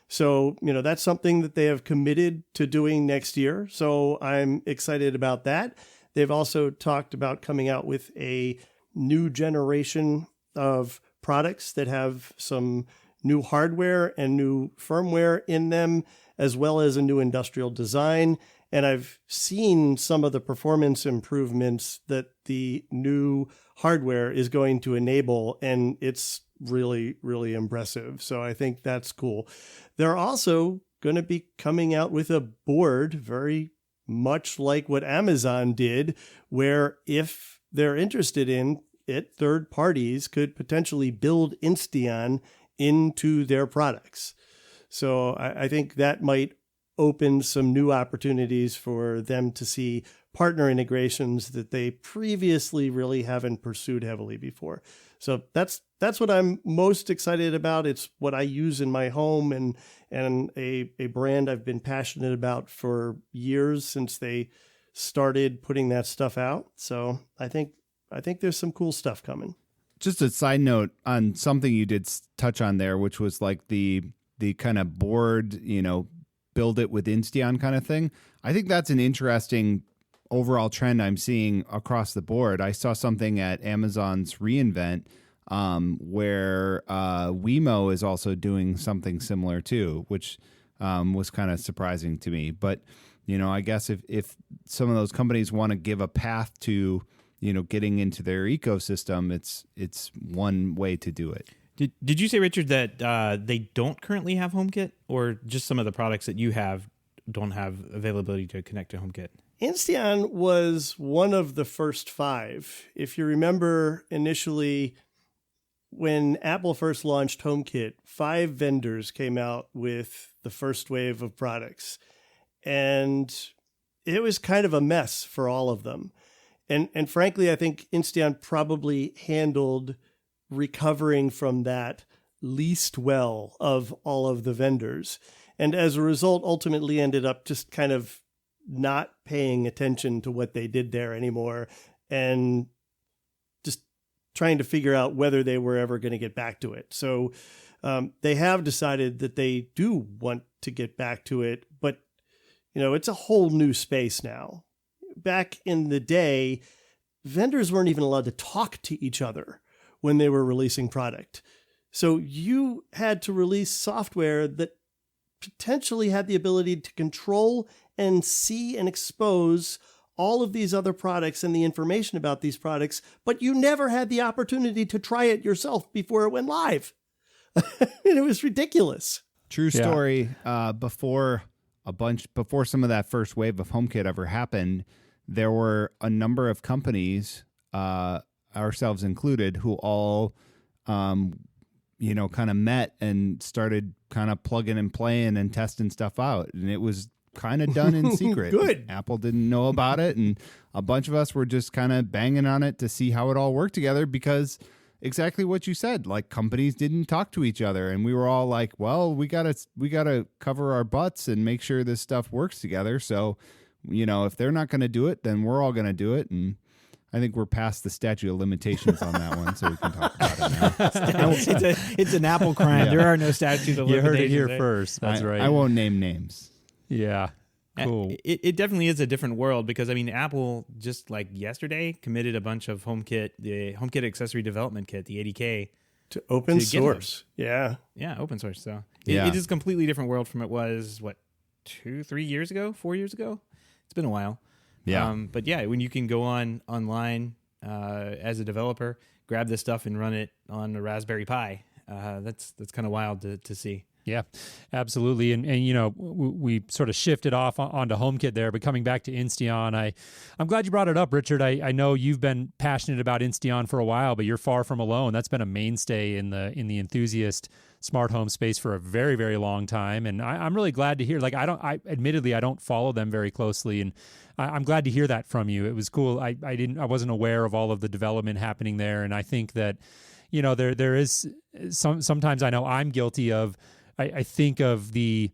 So, that's something that they have committed to doing next year. So I'm excited about that. They've also talked about coming out with a new generation of products that have some new hardware and new firmware in them, as well as a new industrial design. And I've seen some of the performance improvements that the new hardware is going to enable, and it's really, really impressive. So I think that's cool. They're also going to be coming out with a board very much like what Amazon did, where if they're interested in it, third parties could potentially build Insteon into their products. So I think that might open some new opportunities for them to see partner integrations that they previously really haven't pursued heavily before. So that's what I'm most excited about. It's what I use in my home, and a brand I've been passionate about for years since they started putting that stuff out. So I think there's some cool stuff coming. Just a side note on something you did touch on there, which was like the kind of board, build it with Insteon kind of thing. I think that's an interesting overall trend I'm seeing across the board. I saw something at Amazon's reInvent where Wemo is also doing something similar too, which was kind of surprising to me. But, I guess if some of those companies want to give a path to, getting into their ecosystem, it's one way to do it. Did you say, Richard, that they don't currently have HomeKit, or just some of the products that you have don't have availability to connect to HomeKit? Insteon was one of the first 5. If you remember initially when Apple first launched HomeKit, 5 vendors came out with the first wave of products. And it was kind of a mess for all of them. And frankly, I think Insteon probably handled recovering from that least well of all of the vendors. And as a result, ultimately ended up just kind of not paying attention to what they did there anymore and just trying to figure out whether they were ever going to get back to it. So they have decided that they do want to get back to it, but it's a whole new space now. Back in the day, vendors weren't even allowed to talk to each other when they were releasing product. So you had to release software that potentially had the ability to control and see and expose all of these other products and the information about these products, but you never had the opportunity to try it yourself before it went live. It was ridiculous. True story. Before some of that first wave of HomeKit ever happened, there were a number of companies, ourselves included, who all, kind of met and started kind of plugging and playing and testing stuff out. And it was kind of done in secret. Good. Apple didn't know about it. And a bunch of us were just kind of banging on it to see how it all worked together, because exactly what you said, like companies didn't talk to each other. And we were all like, well, we gotta cover our butts and make sure this stuff works together. So, if they're not going to do it, then we're all going to do it. And I think we're past the statute of limitations on that one, so we can talk about it now. It's an Apple crime. Yeah. There are no statute of limitations. You heard it here first. That's right. I won't name names. Yeah. Cool. It definitely is a different world, because Apple just like yesterday committed a bunch of HomeKit, the HomeKit accessory development kit, the 80K, to open source. Yeah, open source. So it is a completely different world from it was 4 years ago. It's been a while. Yeah. But when you can go online as a developer, grab this stuff and run it on a Raspberry Pi, that's kind of wild to see. Yeah, absolutely. And we sort of shifted off onto HomeKit there, but coming back to Insteon, I'm glad you brought it up, Richard. I know you've been passionate about Insteon for a while, but you're far from alone. That's been a mainstay in the enthusiast smart home space for a very, very long time. And I'm really glad to hear, like, admittedly, I don't follow them very closely. And I'm glad to hear that from you. It was cool. I wasn't aware of all of the development happening there. And I think that, there is sometimes I know I'm guilty of, I think of the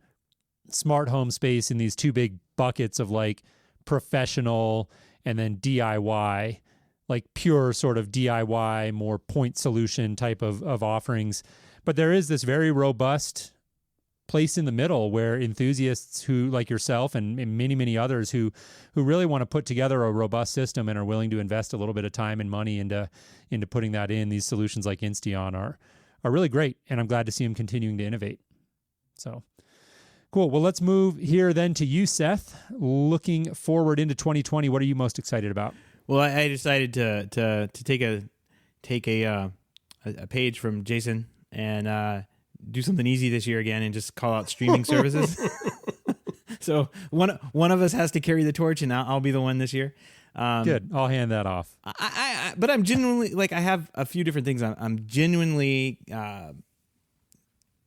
smart home space in these two big buckets of like professional and then DIY, like pure sort of DIY, more point solution type of offerings. But there is this very robust place in the middle where enthusiasts who, like yourself and many, many others who really want to put together a robust system and are willing to invest a little bit of time and money into putting that in, these solutions like Insteon are really great. And I'm glad to see them continuing to innovate. So cool. Well, let's move here then to you, Seth. Looking forward into 2020, what are you most excited about? Well, I decided to take a page from Jason and do something easy this year again and just call out streaming services. So one of us has to carry the torch, and I'll be the one this year. Good. I'll hand that off. But I'm genuinely, like, I have a few different things. I'm genuinely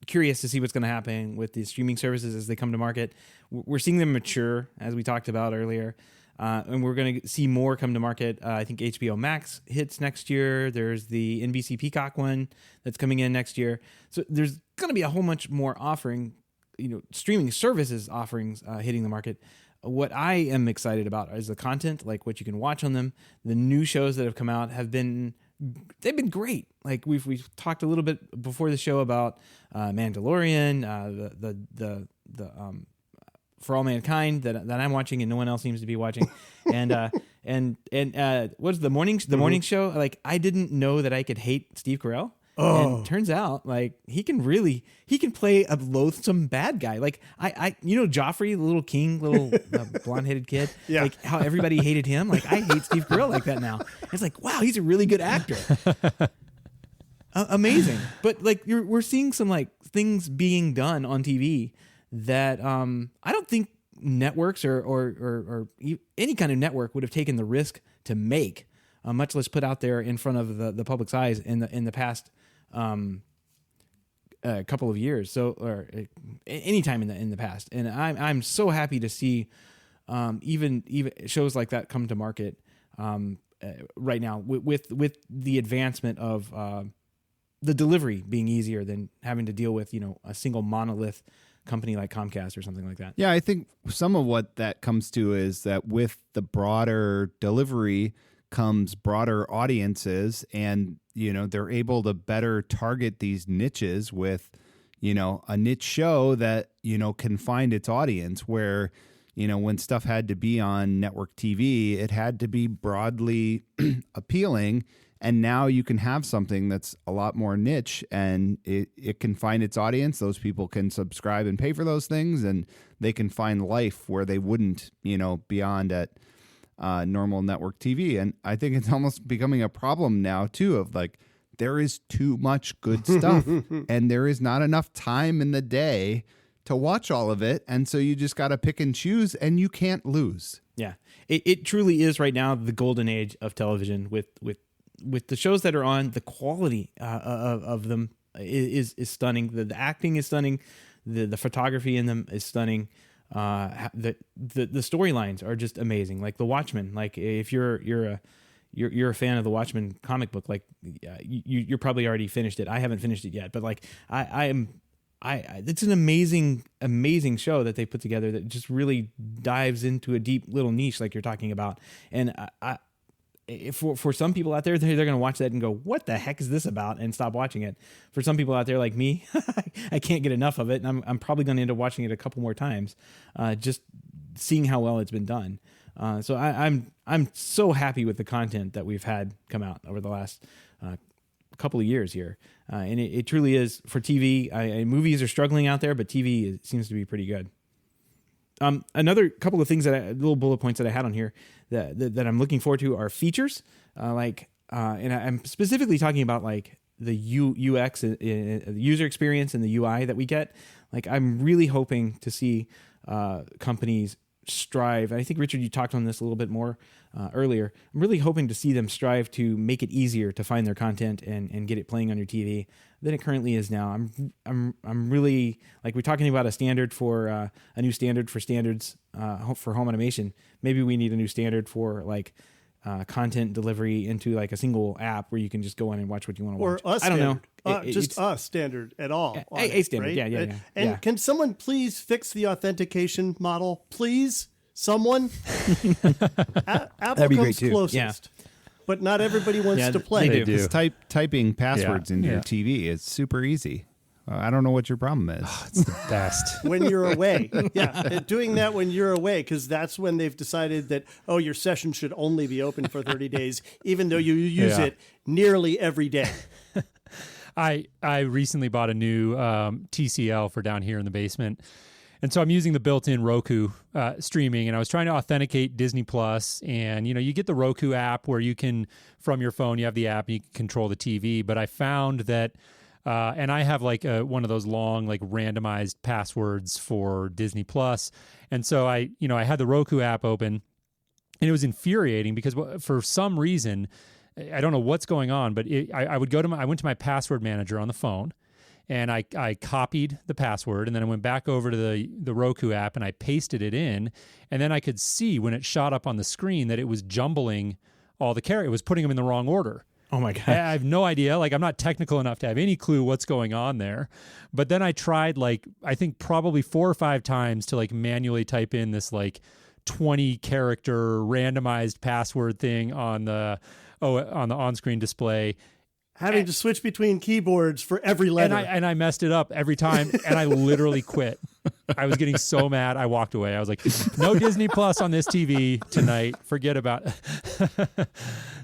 curious to see what's going to happen with the streaming services as they come to market. We're seeing them mature, as we talked about earlier. And we're going to see more come to market. I think HBO Max hits next year. There's the NBC Peacock one that's coming in next year. So there's going to be a whole bunch more offering, streaming services offerings hitting the market. What I am excited about is the content, like what you can watch on them. The new shows that have come out they've been great. Like we've talked a little bit before the show about Mandalorian, the For All Mankind that I'm watching and no one else seems to be watching, and what's the morning show? Like, I didn't know that I could hate Steve Carell. Oh. And turns out, like, he can play a loathsome bad guy. Like, I Joffrey, the little king, blonde-headed kid. Yeah. Like, how everybody hated him. Like, I hate Steve Carell like that now. It's like, wow, he's a really good actor. Amazing. But like, we're seeing some like things being done on TV that I don't think networks or any kind of network would have taken the risk to make, much less put out there in front of the public's eyes in the past couple of years. So, or any time in the past. And I'm so happy to see even shows like that come to market right now with the advancement of the delivery being easier than having to deal with a single monolith company like Comcast or something like that. Yeah, I think some of what that comes to is that with the broader delivery comes broader audiences, and they're able to better target these niches with a niche show that can find its audience, where when stuff had to be on network TV, it had to be broadly appealing. And now you can have something that's a lot more niche, and it can find its audience. Those people can subscribe and pay for those things, and they can find life where they wouldn't, beyond at normal network TV. And I think it's almost becoming a problem now, too, of like, there is too much good stuff, and there is not enough time in the day to watch all of it. And so you just got to pick and choose, and you can't lose. Yeah, it truly is right now the golden age of television with the shows that are on. The quality of them is stunning. The acting is stunning. The photography in them is stunning. The storylines are just amazing. Like The Watchmen. Like, if you're a fan of the Watchmen comic book, like you're probably already finished it. I haven't finished it yet, but like it's an amazing show that they put together that just really dives into a deep little niche like you're talking about. And for some people out there, they're going to watch that and go, what the heck is this about? And stop watching it. For some people out there like me, I can't get enough of it. And I'm probably going to end up watching it a couple more times, just seeing how well it's been done. So I'm so happy with the content that we've had come out over the last couple of years here. And it truly is for TV. Movies are struggling out there, but TV seems to be pretty good. Another couple of things little bullet points that I had on here that I'm looking forward to are features, and I'm specifically talking about like the UX, the user experience and the UI that we get. Like, I'm really hoping to see companies strive. I think, Richard, you talked on this a little bit more earlier. I'm really hoping to see them strive to make it easier to find their content and get it playing on your TV than it currently is now. I'm really, like, we're talking about a standard for a new standard for standards for home automation. Maybe we need a new standard for like content delivery into like a single app where you can just go in and watch what you want to watch. Or I don't know. Just a standard at all. A standard, right? yeah. And can someone please fix the authentication model? Please? Someone? Apple That'd be comes great too. closest. Yeah. But not everybody wants to play. They do. Because typing passwords into your Yeah. TV is super easy. I don't know what your problem is. It's the best. When you're away. Yeah, doing that when you're away, because that's when they've decided that, oh, your session should only be open for 30 days, even though you use it nearly every day. I recently bought a new TCL for down here in the basement. And so I'm using the built-in Roku streaming, and I was trying to authenticate Disney Plus. And, you get the Roku app where you can, from your phone, you have the app and you can control the TV. But I found that, and I have like one of those long, like randomized passwords for Disney Plus. And so I had the Roku app open, and it was infuriating because for some reason, I don't know what's going on, but I went to my password manager on the phone, and I copied the password, and then I went back over to the Roku app and I pasted it in, and then I could see when it shot up on the screen that it was jumbling all the characters. It was putting them in the wrong order. Oh my God. I have no idea. Like, I'm not technical enough to have any clue what's going on there. But then I tried, like, I think probably 4 or 5 times to like manually type in this like 20 character randomized password thing on the on-screen display. Having to switch between keyboards for every letter. And I messed it up every time, and I literally quit. I was getting so mad, I walked away. I was like, no Disney Plus on this TV tonight. Forget about it.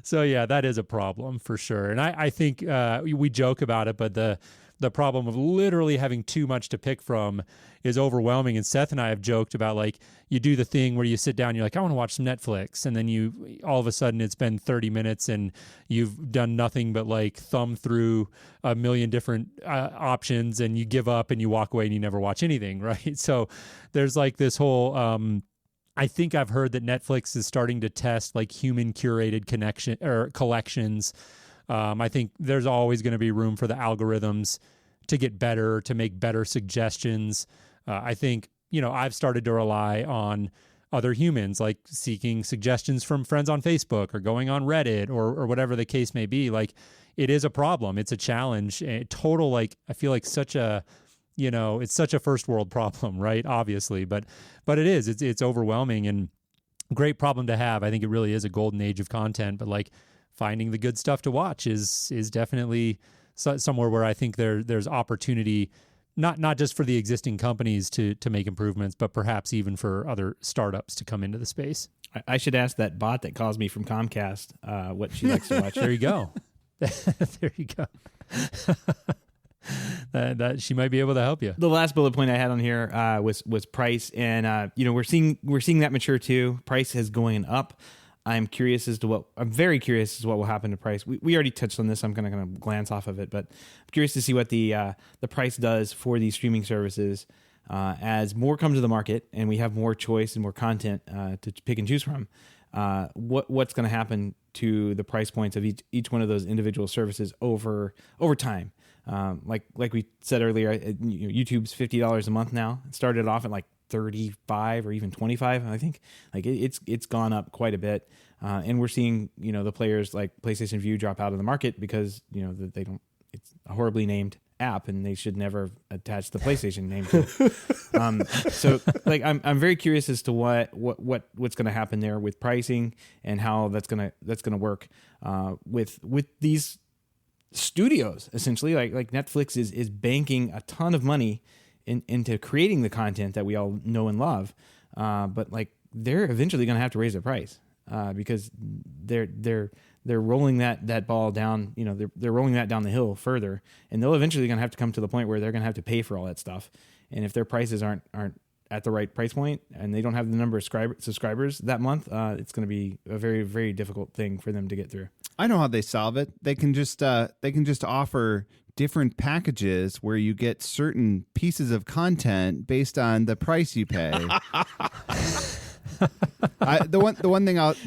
So, yeah, that is a problem for sure. And I think we joke about it, but the problem of literally having too much to pick from is overwhelming. And Seth and I have joked about, like, you do the thing where you sit down, you're like, I want to watch some Netflix. And then all of a sudden it's been 30 minutes and you've done nothing but like thumb through a million different options, and you give up and you walk away and you never watch anything. Right. So there's like this whole, I think I've heard that Netflix is starting to test like human curated collections. I think there's always going to be room for the algorithms to get better, to make better suggestions. I think, I've started to rely on other humans, like seeking suggestions from friends on Facebook or going on Reddit or whatever the case may be. Like, it is a problem. It's a challenge. I feel like such a, it's such a first world problem, right? Obviously, but it is, it's overwhelming and great problem to have. I think it really is a golden age of content, but like finding the good stuff to watch is definitely somewhere where I think there's opportunity, not just for the existing companies to make improvements, but perhaps even for other startups to come into the space. I should ask that bot that calls me from Comcast what she likes to watch. There you go. There you go. that she might be able to help you. The last bullet point I had on here was price, and we're seeing that mature too. Price is going up. I'm very curious as to what will happen to price. We already touched on this. I'm going to kind of glance off of it, but I'm curious to see what the price does for these streaming services as more come to the market and we have more choice and more content to pick and choose from. What's going to happen to the price points of each one of those individual services over time? Like we said earlier, YouTube's $50 a month now. It started off at like 35 or even 25. I think like it's gone up quite a bit, and we're seeing the players like PlayStation Vue drop out of the market because they don't. It's a horribly named app, and they should never attach the PlayStation name to it. So like I'm very curious as to what's going to happen there with pricing and how that's gonna work with these studios. Essentially, like Netflix is banking a ton of money into creating the content that we all know and love, but like they're eventually going to have to raise their price because they're rolling that ball down. They're rolling that down the hill further, and they'll eventually going to have to come to the point where they're going to have to pay for all that stuff. And if their prices aren't at the right price point and they don't have the number of subscribers that month, it's going to be a very, very difficult thing for them to get through. I know how they solve it. They can just offer different packages where you get certain pieces of content based on the price you pay. The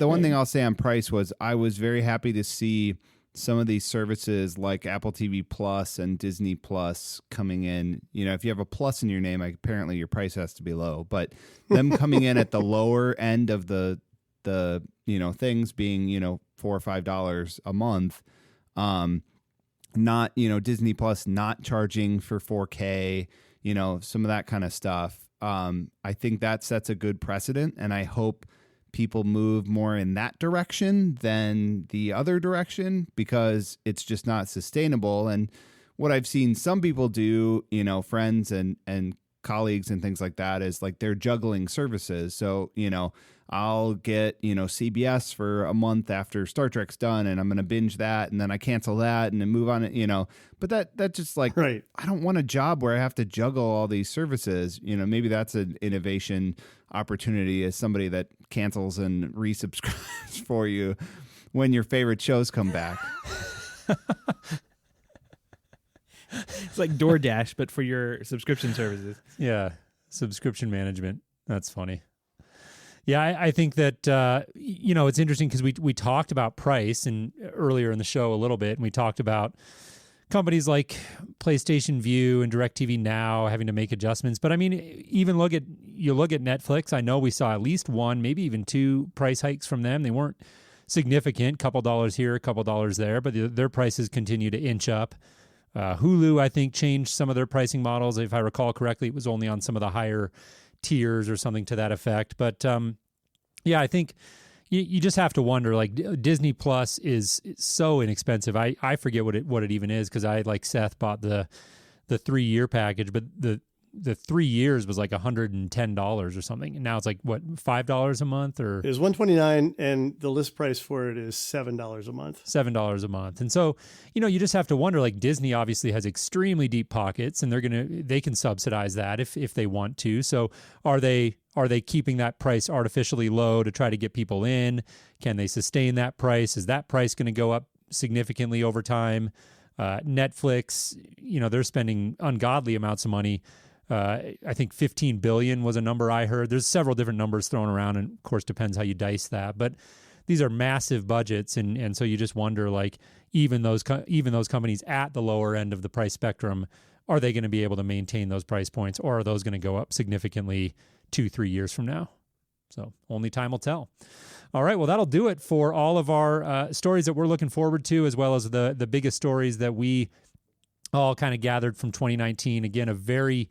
one thing I'll say on price was I was very happy to see some of these services like Apple TV Plus and Disney Plus coming in. You know, if you have a plus in your name, apparently your price has to be low. But them coming in at the lower end of the things being $4 or $5 a month, not Disney Plus not charging for 4K, some of that kind of stuff. I think that sets a good precedent, and I hope people move more in that direction than the other direction, because it's just not sustainable. And what I've seen some people do, friends and colleagues and things like that, is like they're juggling services. So, I'll get, CBS for a month after Star Trek's done, and I'm going to binge that, and then I cancel that and then move on, but that just like, right. I don't want a job where I have to juggle all these services. Maybe that's an innovation opportunity as somebody that cancels and resubscribes for you when your favorite shows come back. It's like DoorDash, but for your subscription services. Yeah, subscription management. That's funny. Yeah, I think that, it's interesting because we talked about price and earlier in the show a little bit, and we talked about companies like PlayStation Vue and DirecTV Now having to make adjustments. But I mean, even look at Netflix. I know we saw at least one, maybe even two price hikes from them. They weren't significant, couple dollars here, a couple dollars there, but their prices continue to inch up. Hulu, I think, changed some of their pricing models. If I recall correctly, it was only on some of the higher tiers or something to that effect. But I think you just have to wonder, like, Disney Plus is so inexpensive. I forget what it even is, because I, like Seth, bought the 3-year package, but the 3 years was like $110 or something. And now it's like, what, $5 a month? Or it was $129, and the list price for it is $7 a month. $7 a month. And so, you just have to wonder, like, Disney obviously has extremely deep pockets, and they can subsidize that if they want to. So are they keeping that price artificially low to try to get people in? Can they sustain that price? Is that price going to go up significantly over time? Netflix, they're spending ungodly amounts of money. I think 15 billion was a number I heard. There's several different numbers thrown around, and of course depends how you dice that. But these are massive budgets, and so you just wonder, like, even those companies at the lower end of the price spectrum, are they going to be able to maintain those price points, or are those going to go up significantly 2-3 years from now? So only time will tell. All right, well, that'll do it for all of our stories that we're looking forward to, as well as the biggest stories that we all kind of gathered from 2019. Again, a very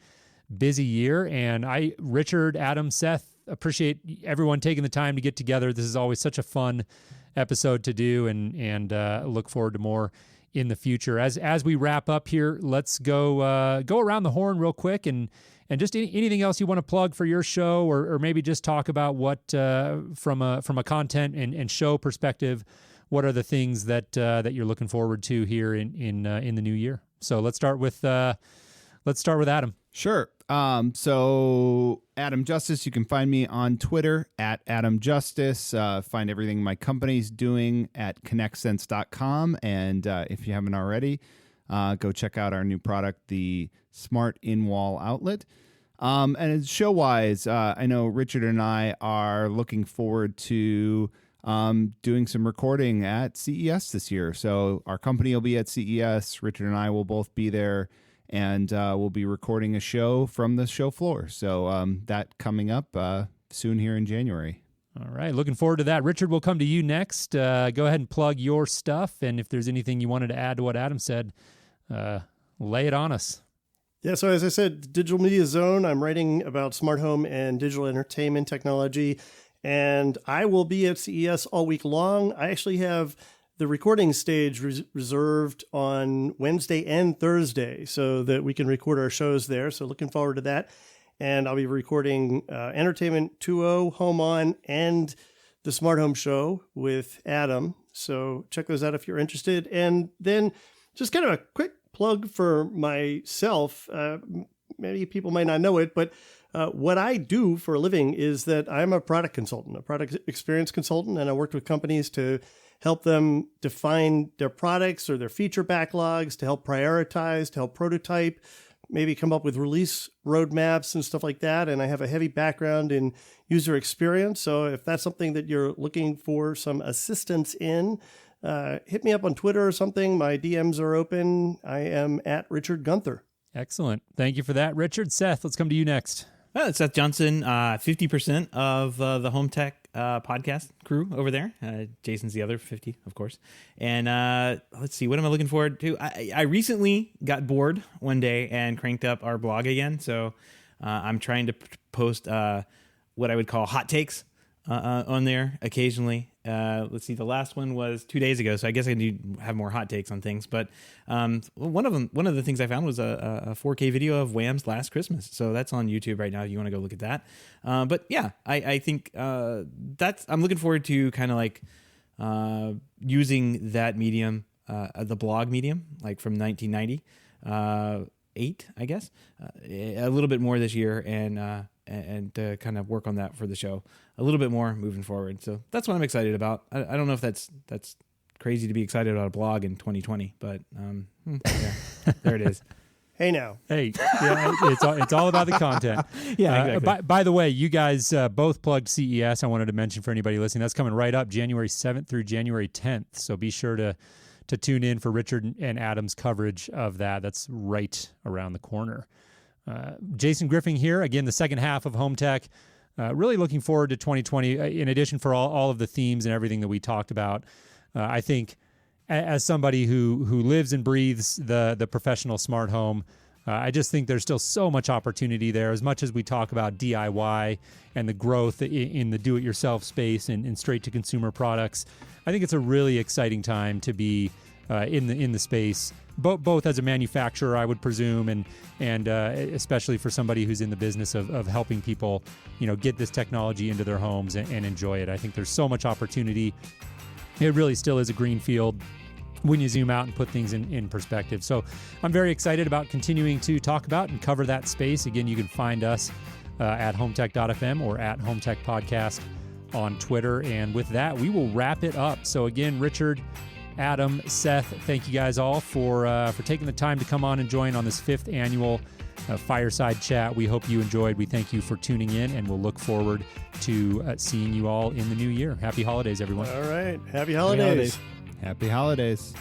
busy year, and Richard, Adam, Seth, appreciate everyone taking the time to get together. This is always such a fun episode to do, and look forward to more in the future. As we wrap up here, let's go around the horn real quick, and just anything else you want to plug for your show, or maybe just talk about what from a content and show perspective, what are the things that you're looking forward to here in the new year. So let's start with Adam. Sure. So Adam Justice, you can find me on Twitter at Adam Justice. Find everything my company's doing at connectsense.com. And if you haven't already, go check out our new product, the Smart In-Wall Outlet. And show-wise, I know Richard and I are looking forward to doing some recording at CES this year. So our company will be at CES. Richard and I will both be there, and we'll be recording a show from the show floor. So that coming up soon here in January. All right. Looking forward to that. Richard, we'll come to you next. Go ahead and plug your stuff. And if there's anything you wanted to add to what Adam said, lay it on us. Yeah, so as I said, Digital Media Zone, I'm writing about smart home and digital entertainment technology, and I will be at CES all week long. I actually have the recording stage reserved on Wednesday and Thursday so that we can record our shows there. So looking forward to that. And I'll be recording Entertainment 2.0, Home On, and the Smart Home Show with Adam. So check those out if you're interested. And then just kind of a quick plug for myself. Maybe people might not know it, but what I do for a living is that I'm a product consultant, a product experience consultant, and I worked with companies to help them define their products or their feature backlogs, to help prioritize, to help prototype, maybe come up with release roadmaps and stuff like that. And I have a heavy background in user experience. So if that's something that you're looking for some assistance in, hit me up on Twitter or something. My DMs are open. I am at Richard Gunther. Excellent. Thank you for that, Richard. Seth, let's come to you next. Well, it's Seth Johnson, 50% of the Home Tech podcast crew over there. Jason's the other 50, of course. And let's see, what am I looking forward to? I recently got bored one day and cranked up our blog again. So I'm trying to post what I would call hot takes on there occasionally. Let's see, the last one was 2 days ago, so I guess I need to have more hot takes on things. But one of the things I found was a 4K video of Wham's Last Christmas. So that's on YouTube right now if you want to go look at that. But yeah, I think I'm looking forward to kind of like using that medium, the blog medium, like from 1998, I guess, a little bit more this year, and to kind of work on that for the show a little bit more moving forward. So that's what I'm excited about. I don't know if that's crazy to be excited about a blog in 2020, but yeah, there it is. Hey now. Hey, yeah, it's all about the content. Yeah, exactly. By the way, you guys both plugged CES. I wanted to mention for anybody listening, that's coming right up January 7th through January 10th. So be sure to tune in for Richard and Adam's coverage of that. That's right around the corner. Jason Griffin here, again, the second half of Home Tech. Really looking forward to 2020. In addition for all of the themes and everything that we talked about, I think as somebody who lives and breathes the professional smart home, I just think there's still so much opportunity there. As much as we talk about DIY and the growth in the do-it-yourself space and straight-to-consumer products, I think it's a really exciting time to be in the space. Both as a manufacturer, I would presume, and especially for somebody who's in the business of helping people, get this technology into their homes and enjoy it. I think there's so much opportunity. It really still is a green field when you zoom out and put things in perspective. So I'm very excited about continuing to talk about and cover that space. Again, you can find us at HomeTech.fm or at HomeTech Podcast on Twitter. And with that, we will wrap it up. So again, Richard, Adam, Seth, thank you guys all for taking the time to come on and join on this 5th annual Fireside Chat. We hope you enjoyed. We thank you for tuning in, and we'll look forward to seeing you all in the new year. Happy holidays, everyone. All right. Happy holidays. Happy holidays.